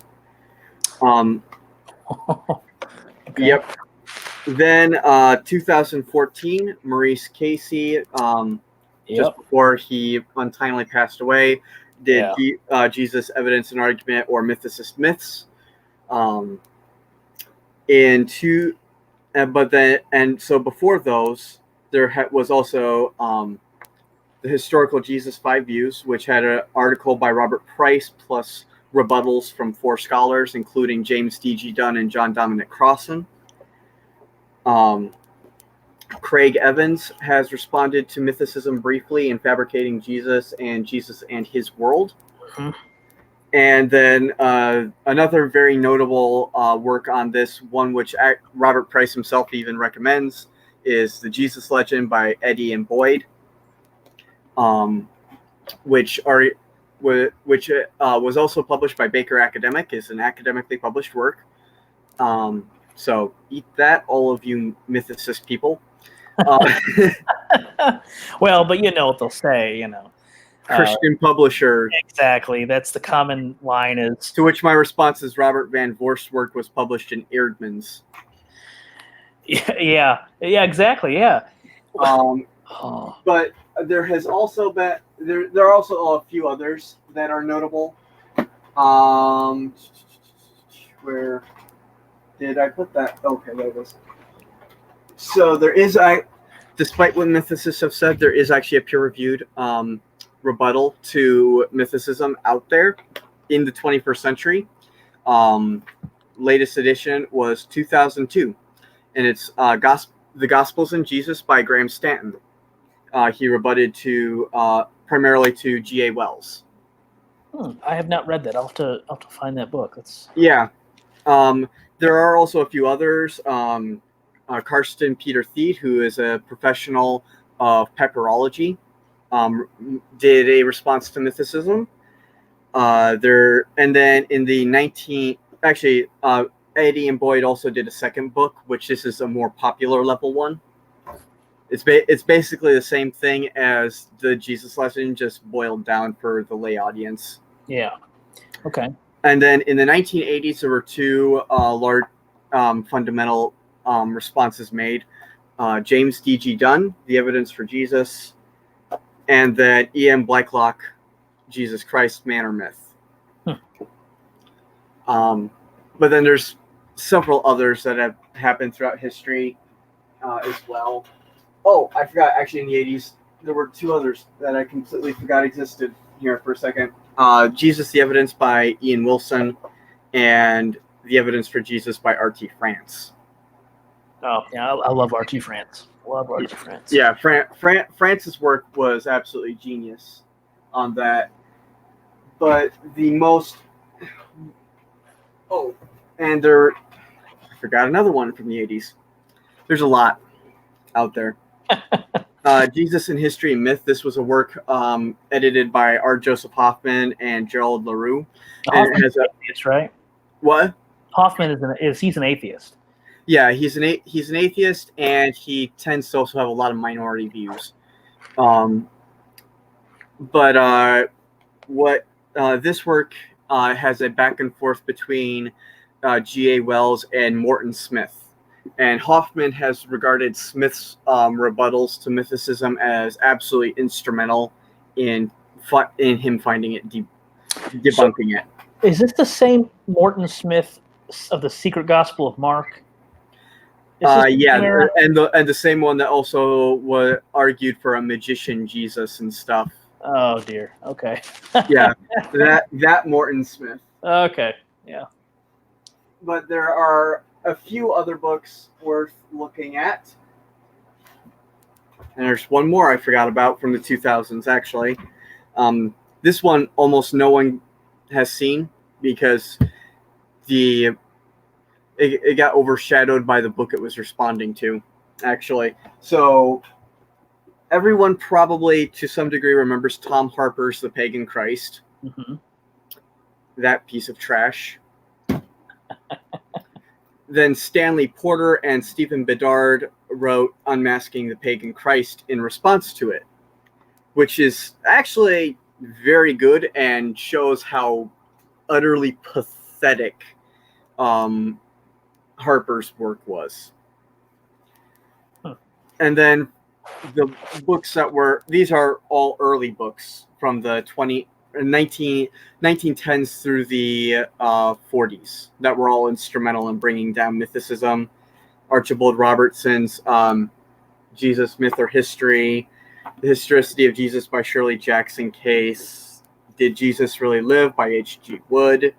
Speaker 1: Okay.
Speaker 2: Yep. Then 2014, Maurice Casey, just before he untimely passed away, did Jesus, Evidence and Argument, or Mythicist Myths. So before those, there was also the Historical Jesus 5 Views, which had an article by Robert Price plus rebuttals from 4 scholars, including James D.G. Dunn and John Dominic Crossan. Craig Evans has responded to mythicism briefly in Fabricating Jesus and His World.
Speaker 1: Mm-hmm.
Speaker 2: And then another very notable work on this, one which Robert Price himself even recommends, is The Jesus Legend by Eddy and Boyd, which was also published by Baker Academic, is an academically published work. So eat that, all of you mythicist people.
Speaker 1: Well, but you know what they'll say,
Speaker 2: Christian publisher.
Speaker 1: Exactly. That's the common line is.
Speaker 2: To which my response is Robert Van Voorst's work was published in Eerdmans.
Speaker 1: Yeah, exactly, yeah.
Speaker 2: But there has also been there are also a few others that are notable. Where did I put that? Okay, there it is. So there is despite what mythicists have said, there is actually a peer-reviewed rebuttal to mythicism out there in the 21st century. Latest edition was 2002, and it's The Gospels in Jesus by Graham Stanton. He rebutted primarily to G.A. Wells.
Speaker 1: I have not read that. I'll have to find that book.
Speaker 2: Yeah. There are also a few others. Karsten Peter Thied, who is a professional of pepperology, did a response to mythicism. And then in the Eddy and Boyd also did a second book, which this is a more popular level one. It's basically the same thing as the Jesus Legend, just boiled down for the lay audience.
Speaker 1: Yeah. Okay.
Speaker 2: And then in the 1980s, there were 2 large fundamental responses made. James D.G. Dunn, The Evidence for Jesus, and then E.M. Blacklock, Jesus Christ, Man or Myth. But then there's several others that have happened throughout history as well. Oh, I forgot, actually in the 80s, there were 2 others that I completely forgot existed here for a second. Jesus, The Evidence by Ian Wilson, and The Evidence for Jesus by R.T. France.
Speaker 1: Oh, yeah, I love Archie France. Love Archie France.
Speaker 2: Yeah, France's work was absolutely genius on that. But the most and I forgot another one from the 80s. There's a lot out there. Jesus in History and Myth. This was a work edited by R. Joseph Hoffman and Gerald LaRue. And it has
Speaker 1: Hoffman's an atheist, right?
Speaker 2: what?
Speaker 1: Hoffman he's an atheist.
Speaker 2: Yeah, he's an atheist, and he tends to also have a lot of minority views. But what this work has a back and forth between G.A. Wells and Morton Smith. And Hoffman has regarded Smith's rebuttals to mythicism as absolutely instrumental in him finding it, debunking it.
Speaker 1: Is this the same Morton Smith of the Secret Gospel of Mark?
Speaker 2: Yeah, and the same one that also argued for a magician Jesus and stuff.
Speaker 1: Oh dear. Okay.
Speaker 2: Yeah, that Morton Smith.
Speaker 1: Okay. Yeah.
Speaker 2: But there are a few other books worth looking at. And there's one more I forgot about from the 2000s, actually. This one almost no one has seen because it got overshadowed by the book it was responding to, actually. So everyone probably, to some degree, remembers Tom Harper's The Pagan Christ.
Speaker 1: Mm-hmm.
Speaker 2: That piece of trash. Then Stanley Porter and Stephen Bedard wrote Unmasking the Pagan Christ in response to it, which is actually very good and shows how utterly pathetic Harper's work was.
Speaker 1: Huh.
Speaker 2: And then the books these are all early books from the 1910s through the 40s that were all instrumental in bringing down mythicism. Archibald Robertson's Jesus, Myth or History, The Historicity of Jesus by Shirley Jackson Case, Did Jesus Really Live by H.G. Wood,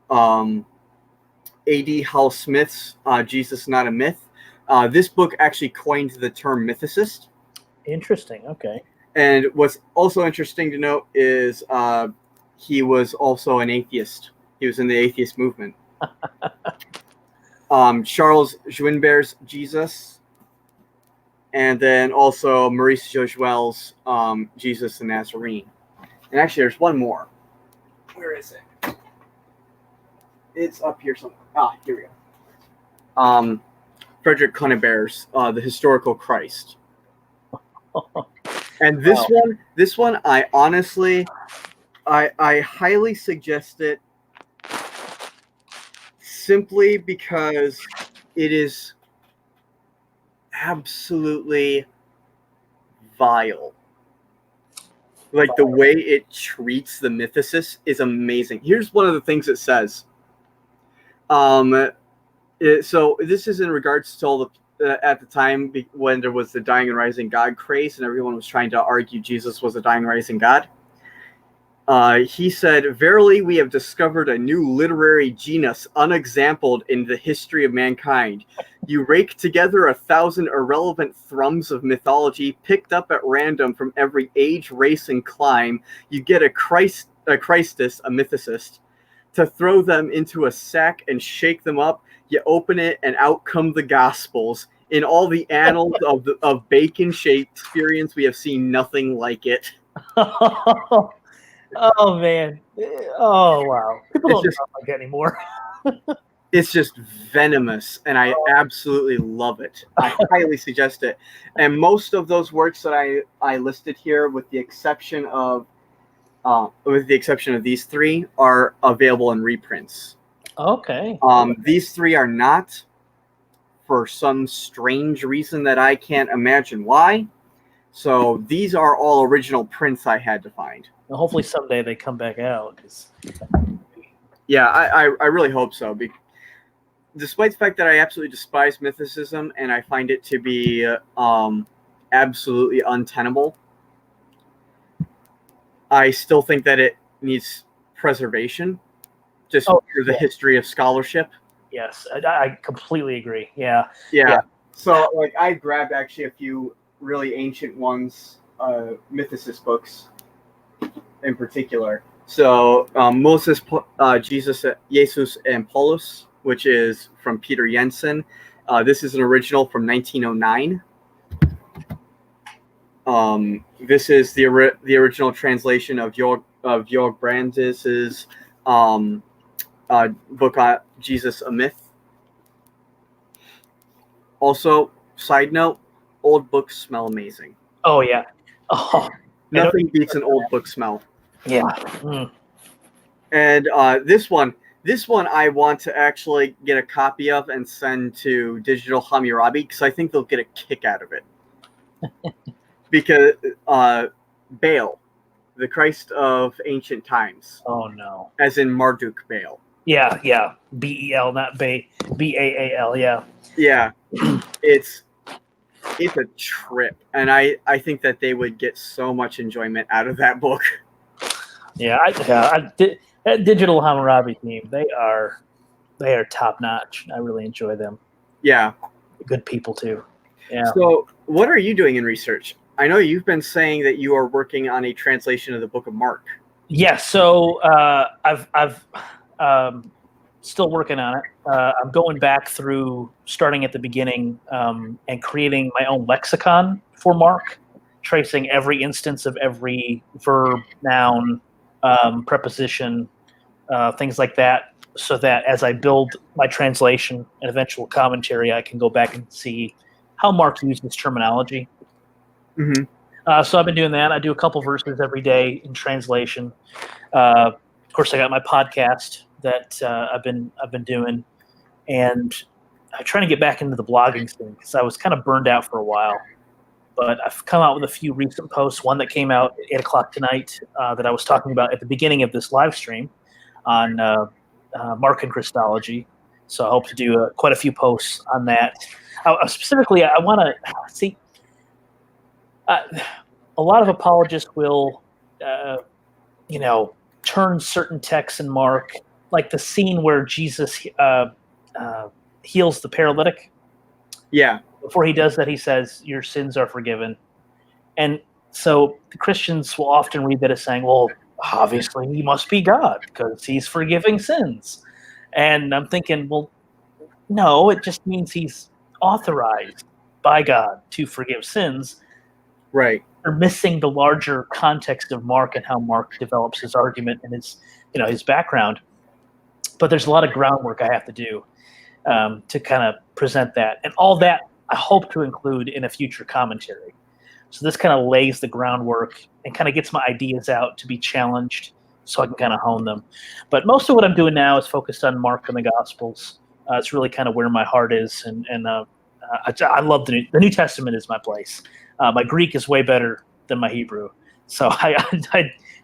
Speaker 2: A.D. Hal Smith's Jesus Not a Myth. This book actually coined the term mythicist.
Speaker 1: Interesting. Okay. And
Speaker 2: what's also interesting to note is he was also an atheist. He was in the atheist movement. Charles Juinbert's Jesus, and then also Maurice Josuel's Jesus the Nazarene. And actually, there's one more. Where is it? It's up here somewhere. Here we go. Frederick Conybeare's The Historical Christ. And this one, I honestly, I highly suggest it simply because it is absolutely vile. Like the way it treats the mythicists is amazing. Here's one of the things it says. So this is in regards to all at the time when there was the dying and rising God craze and everyone was trying to argue Jesus was a dying rising God. He said, "Verily we have discovered a new literary genus unexampled in the history of mankind. You rake together 1,000 irrelevant thrums of mythology picked up at random from every age, race, and clime. You get a Christus, a mythicist, to throw them into a sack and shake them up. You open it and out come the Gospels. In all the annals of Bacon-shaped experience, we have seen nothing like it."
Speaker 1: Oh man! Oh wow! People don't talk like that anymore.
Speaker 2: It's just venomous, and I absolutely love it. I highly suggest it. And most of those works that I listed here, with the exception of these three, are available in reprints.
Speaker 1: Okay.
Speaker 2: These three are not, for some strange reason that I can't imagine why. So these are all original prints I had to find.
Speaker 1: Well, hopefully someday they come back out.
Speaker 2: Yeah, I really hope so. Despite the fact that I absolutely despise mythicism and I find it to be absolutely untenable, I still think that it needs preservation, just for the history of scholarship.
Speaker 1: Yes, I completely agree. Yeah.
Speaker 2: Yeah. So like I grabbed actually a few really ancient ones, mythicist books in particular. So Moses, Jesus, and Paulus, which is from Peter Jensen. This is an original from 1909. This is the original translation of Georg Brandes' book on Jesus, a Myth. Also, side note, old books smell amazing.
Speaker 1: Oh yeah. Oh,
Speaker 2: Nothing beats an old book smell.
Speaker 1: yeah. Mm.
Speaker 2: And this one I want to actually get a copy of and send to Digital Hammurabi because I think they'll get a kick out of it. Because Baal, the Christ of ancient times,
Speaker 1: Oh no.
Speaker 2: as in Marduk Baal.
Speaker 1: Yeah, yeah. Bel, not Bay. Baal. Yeah.
Speaker 2: Yeah, it's a trip, and I think that they would get so much enjoyment out of that book.
Speaker 1: Yeah. That Digital Hammurabi team, they are top notch. I really enjoy them.
Speaker 2: Yeah.
Speaker 1: Good people too. Yeah.
Speaker 2: So, what are you doing in research? I know you've been saying that you are working on a translation of the Book of Mark.
Speaker 1: Yeah. So I've still working on it. I'm going back through, starting at the beginning, and creating my own lexicon for Mark, tracing every instance of every verb, noun, preposition, things like that, so that as I build my translation and eventual commentary, I can go back and see how Mark used this terminology.
Speaker 2: Mm-hmm.
Speaker 1: So I've been doing that. I do a couple verses every day in translation. Of course, I got my podcast that I've been doing, and I'm trying to get back into the blogging thing because I was kind of burned out for a while. But I've come out with a few recent posts. One that came out at 8:00 tonight that I was talking about at the beginning of this live stream on Mark and Christology. So I hope to do quite a few posts on that. Specifically, I want to see. A lot of apologists will, turn certain texts in Mark, like the scene where Jesus heals the paralytic.
Speaker 2: Yeah.
Speaker 1: Before he does that, he says, "Your sins are forgiven." And so the Christians will often read that as saying, "Well, obviously he must be God because he's forgiving sins." And I'm thinking, well, no, it just means he's authorized by God to forgive sins.
Speaker 2: Right.
Speaker 1: They're missing the larger context of Mark and how Mark develops his argument and his background. But there's a lot of groundwork I have to do to kind of present that, and all that I hope to include in a future commentary. So this kind of lays the groundwork and kind of gets my ideas out to be challenged, so I can kind of hone them. But most of what I'm doing now is focused on Mark and the Gospels. It's really kind of where my heart is, and I love the New Testament is my place. My Greek is way better than my Hebrew, so I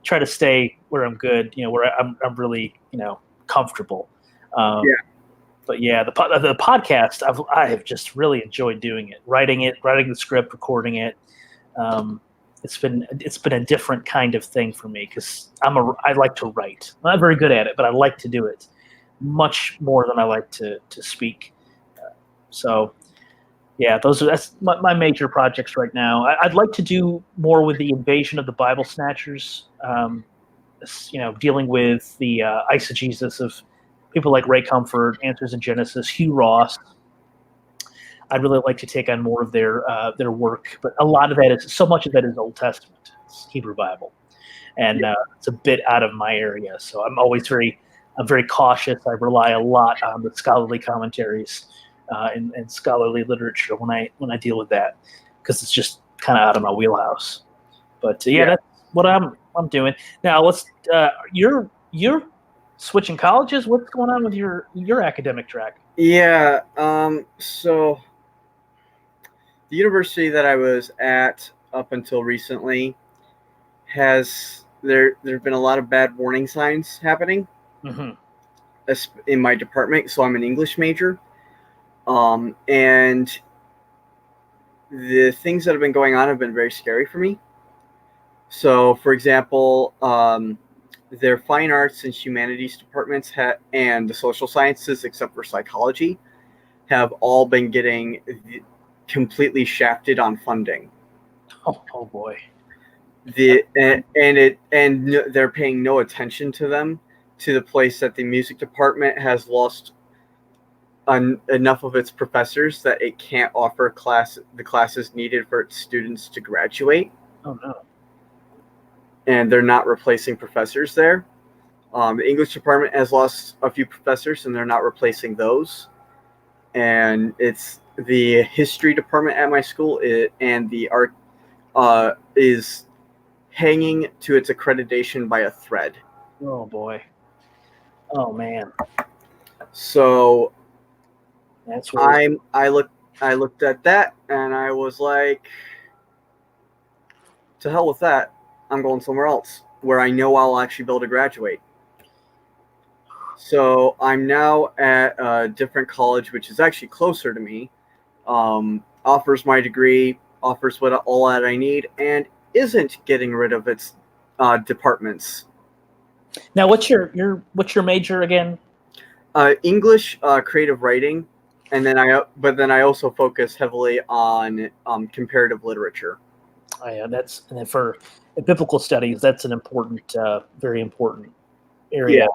Speaker 1: try to stay where I'm good, where I'm really comfortable.
Speaker 2: Yeah.
Speaker 1: But yeah, the podcast I have just really enjoyed doing it, writing the script, recording it. It's been a different kind of thing for me because I like to write. I'm not very good at it, but I like to do it much more than I like to speak. So yeah, that's my major projects right now. I'd like to do more with the invasion of the Bible snatchers. Dealing with the eisegesis of people like Ray Comfort, Answers in Genesis, Hugh Ross. I'd really like to take on more of their work, but a lot of that is so much of that is Old Testament, it's Hebrew Bible, and it's a bit out of my area. So I'm very cautious. I rely a lot on the scholarly commentaries and scholarly literature when I deal with that because it's just kind of out of my wheelhouse. But that's what I'm doing now. Let's you're switching colleges. What's going on with your academic track?
Speaker 2: Yeah. So the university that I was at up until recently has there've been a lot of bad warning signs happening
Speaker 1: Mm-hmm.
Speaker 2: in my department. So I'm an English major, and the things that have been going on have been very scary for me. So, for example, their fine arts and humanities departments and the social sciences, except for psychology, have all been getting completely shafted on funding.
Speaker 1: Oh boy.
Speaker 2: And they're paying no attention to them, to the place that the music department has lost enough of its professors that it can't offer the classes needed for its students to graduate.
Speaker 1: Oh no.
Speaker 2: And they're not replacing professors there. The English department has lost a few professors, and they're not replacing those. And it's the history department at my school, and the art is hanging to its accreditation by a thread.
Speaker 1: Oh boy. Oh man.
Speaker 2: So
Speaker 1: That's really...
Speaker 2: I looked at that and I was like, to hell with that. I'm going somewhere else where I know I'll actually be able to graduate. So I'm now at a different college, which is actually closer to me, offers my degree, offers all that I need, and isn't getting rid of its departments.
Speaker 1: Now, what's your major again?
Speaker 2: English, creative writing, and then I also focus heavily on comparative literature.
Speaker 1: Oh, yeah, and then for biblical studies, that's an important, very important area.
Speaker 2: Yeah.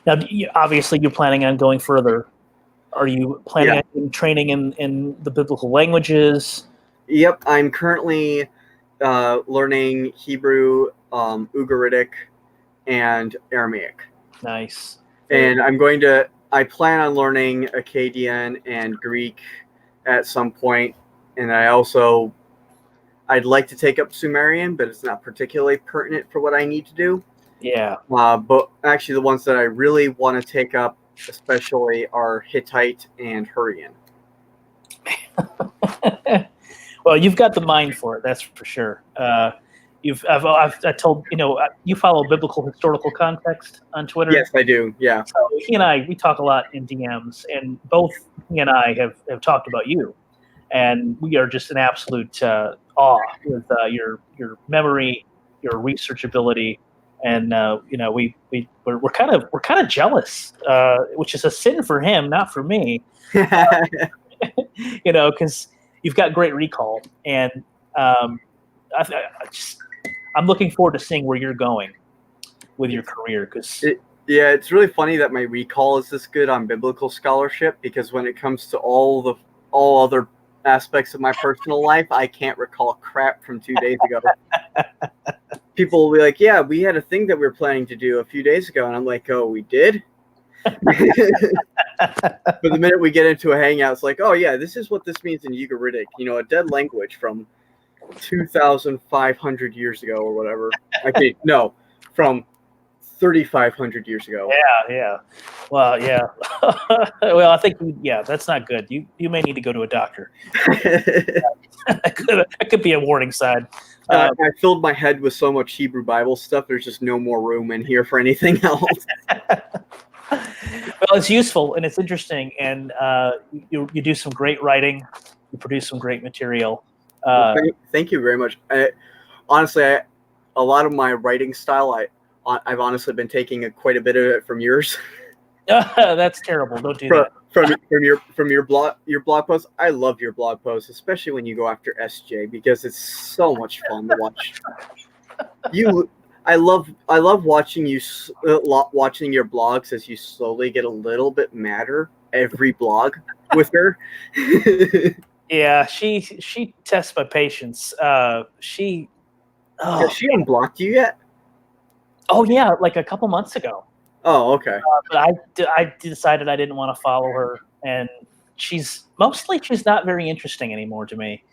Speaker 1: Now, obviously, you're planning on going further. Are you planning on training in the biblical languages?
Speaker 2: Yep, I'm currently learning Hebrew, Ugaritic, and Aramaic.
Speaker 1: Nice.
Speaker 2: And I plan on learning Akkadian and Greek at some point. And I'd like to take up Sumerian, but it's not particularly pertinent for what I need to do.
Speaker 1: Yeah.
Speaker 2: But actually, the ones that I really want to take up, especially, are Hittite and Hurrian.
Speaker 1: Well, you've got the mind for it, that's for sure. I've told you follow biblical historical context on Twitter.
Speaker 2: Yes, I do. Yeah.
Speaker 1: So he and we talk a lot in DMs, and both he and I have talked about you, and we are just in absolute awe with your memory, your research ability, and we're kind of jealous, which is a sin for him, not for me. Because you've got great recall, and I'm looking forward to seeing where you're going with your career.
Speaker 2: It's really funny that my recall is this good on biblical scholarship, because when it comes to all other aspects of my personal life, I can't recall crap from 2 days ago. People will be like, "Yeah, we had a thing that we were planning to do a few days ago," and I'm like, "Oh, we did?" But the minute we get into a hangout, it's like, "Oh yeah, this is what this means in Ugaritic, a dead language from 2,500 years ago or whatever." Okay, no, from 3,500 years ago.
Speaker 1: Yeah. Well, yeah. Well, I think that's not good. You may need to go to a doctor. That could be a warning sign.
Speaker 2: I filled my head with so much Hebrew Bible stuff. There's just no more room in here for anything else.
Speaker 1: Well, it's useful and it's interesting, and you do some great writing. You produce some great material.
Speaker 2: Thank you very much. Honestly, a lot of my writing style, I've honestly been taking quite a bit of it from yours.
Speaker 1: That's terrible. Don't do that.
Speaker 2: From your blog posts. I love your blog posts, especially when you go after SJ, because it's so much fun to watch. I love watching you watching your blogs as you slowly get a little bit madder every blog with her.
Speaker 1: Yeah, she tests my patience.
Speaker 2: Has she unblocked you yet?
Speaker 1: Oh yeah, like a couple months ago.
Speaker 2: Oh, okay.
Speaker 1: But I decided I didn't want to follow her, and she's not very interesting anymore to me.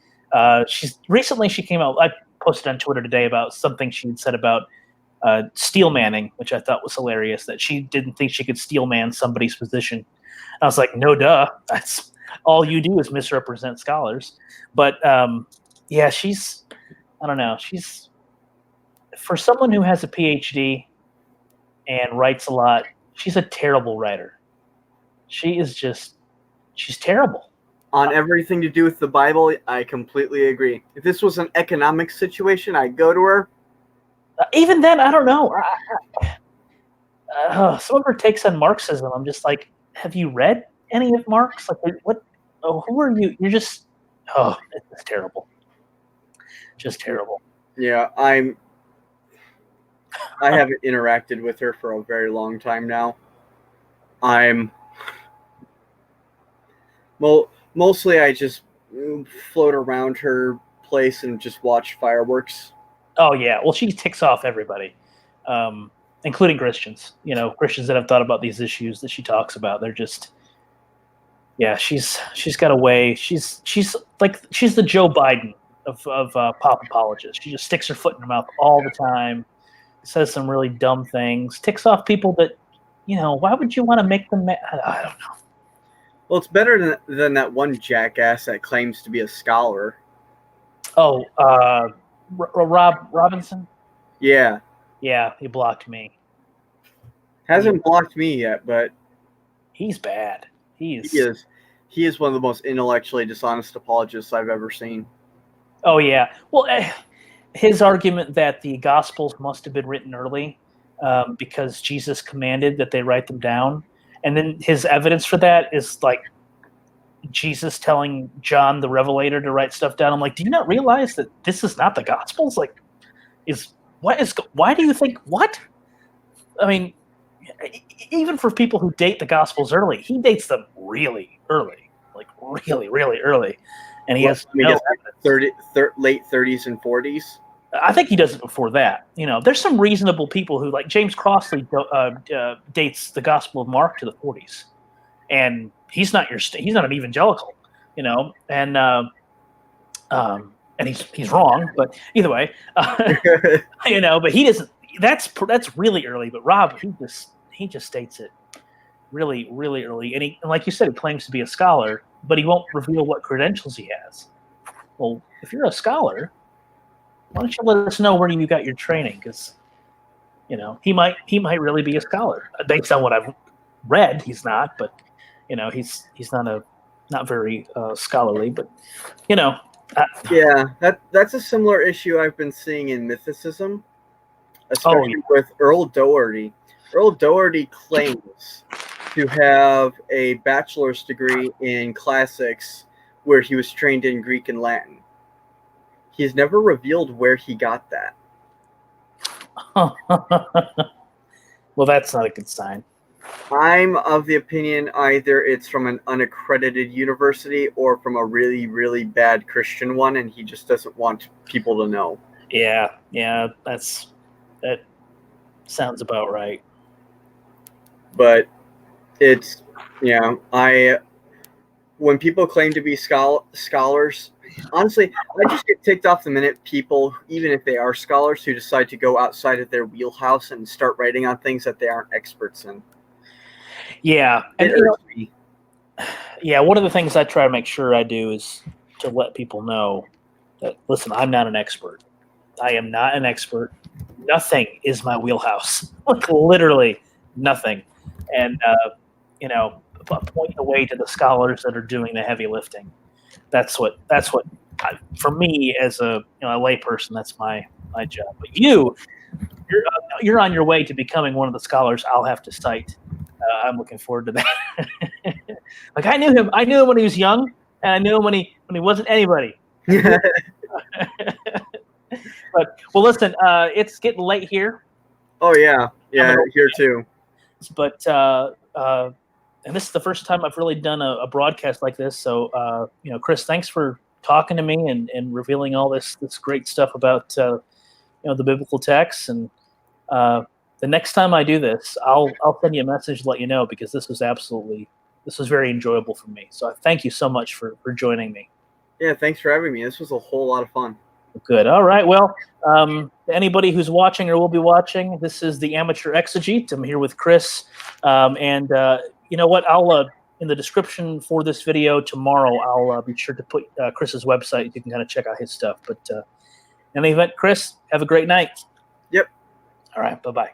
Speaker 1: She came out. I posted on Twitter today about something she had said about steel manning, which I thought was hilarious. That she didn't think she could steel man somebody's position. I was like, no, duh. That's all you do is misrepresent scholars. But yeah, I don't know. She's, for someone who has a PhD and writes a lot, she's a terrible writer. She's terrible.
Speaker 2: On everything to do with the Bible, I completely agree. If this was an economic situation, I'd go to her.
Speaker 1: Even then, I don't know. Some of her takes on Marxism, I'm just like, have you read any of Marx? Like, what? Oh, who are you? You're just, it's terrible. Just terrible.
Speaker 2: Yeah, I haven't interacted with her for a very long time now. Mostly I just float around her place and just watch fireworks.
Speaker 1: Oh yeah, well, she ticks off everybody, including Christians. Christians that have thought about these issues that she talks about. They're just, yeah, she's got a way. She's the Joe Biden of pop apologists. She just sticks her foot in her mouth all the time, says some really dumb things, ticks off people that, why would you want to make them mad? I don't know.
Speaker 2: Well, it's better than that one jackass that claims to be a scholar.
Speaker 1: Oh, Rob Robinson?
Speaker 2: Yeah.
Speaker 1: Yeah, he blocked me.
Speaker 2: Hasn't blocked me yet, but
Speaker 1: he's bad.
Speaker 2: He is one of the most intellectually dishonest apologists I've ever seen.
Speaker 1: Oh, yeah. Well, his argument that the Gospels must have been written early because Jesus commanded that they write them down. And then his evidence for that is like Jesus telling John the Revelator to write stuff down. I'm like, do you not realize that this is not the Gospels? Like, why do you think what? I mean, even for people who date the Gospels early, he dates them really early, like really, really early. And he has no
Speaker 2: late 30s and 40s.
Speaker 1: I think he does it before that. There's some reasonable people who, like James Crossley, dates the Gospel of Mark to the 40s, and he's not an evangelical, and he's wrong, but either way, but he doesn't. That's really early. But Rob, he just states it really, really early, and like you said, he claims to be a scholar, but he won't reveal what credentials he has. Well, if you're a scholar, why don't you let us know where you got your training? Because he might really be a scholar based on what I've read. He's not, but he's not very scholarly. But
Speaker 2: yeah, that's a similar issue I've been seeing in mythicism, especially with Earl Doherty. Earl Doherty claims to have a bachelor's degree in classics where he was trained in Greek and Latin. He's never revealed where he got that.
Speaker 1: Well, that's not a good sign.
Speaker 2: I'm of the opinion either it's from an unaccredited university or from a really, really bad Christian one, and he just doesn't want people to know.
Speaker 1: Yeah, that sounds about right.
Speaker 2: But it's, when people claim to be scholars, honestly, I just get ticked off the minute people, even if they are scholars, who decide to go outside of their wheelhouse and start writing on things that they aren't experts in.
Speaker 1: Yeah, and one of the things I try to make sure I do is to let people know that, listen, I'm not an expert. I am not an expert. Nothing is my wheelhouse. Like literally nothing. And pointing the way to the scholars that are doing the heavy lifting. That's what for me as a layperson, that's my job. But you're on your way to becoming one of the scholars I'll have to cite. I'm looking forward to that. Like I knew him when he was young, and I knew him when he wasn't anybody. But well, listen, it's getting late here.
Speaker 2: Oh yeah, here too.
Speaker 1: But and this is the first time I've really done a broadcast like this. So Chris, thanks for talking to me and revealing all this great stuff about the biblical texts. And the next time I do this, I'll send you a message to let you know, because this was very enjoyable for me. So thank you so much for joining me.
Speaker 2: Yeah, thanks for having me. This was a whole lot of fun.
Speaker 1: Good. All right. Well, anybody who's watching or will be watching, this is the Amateur Exegete. I'm here with Chris. And you know what? I'll in the description for this video tomorrow, I'll be sure to put Chris's website. You can kind of check out his stuff. But in any event, Chris, have a great night.
Speaker 2: Yep.
Speaker 1: All right. Bye-bye.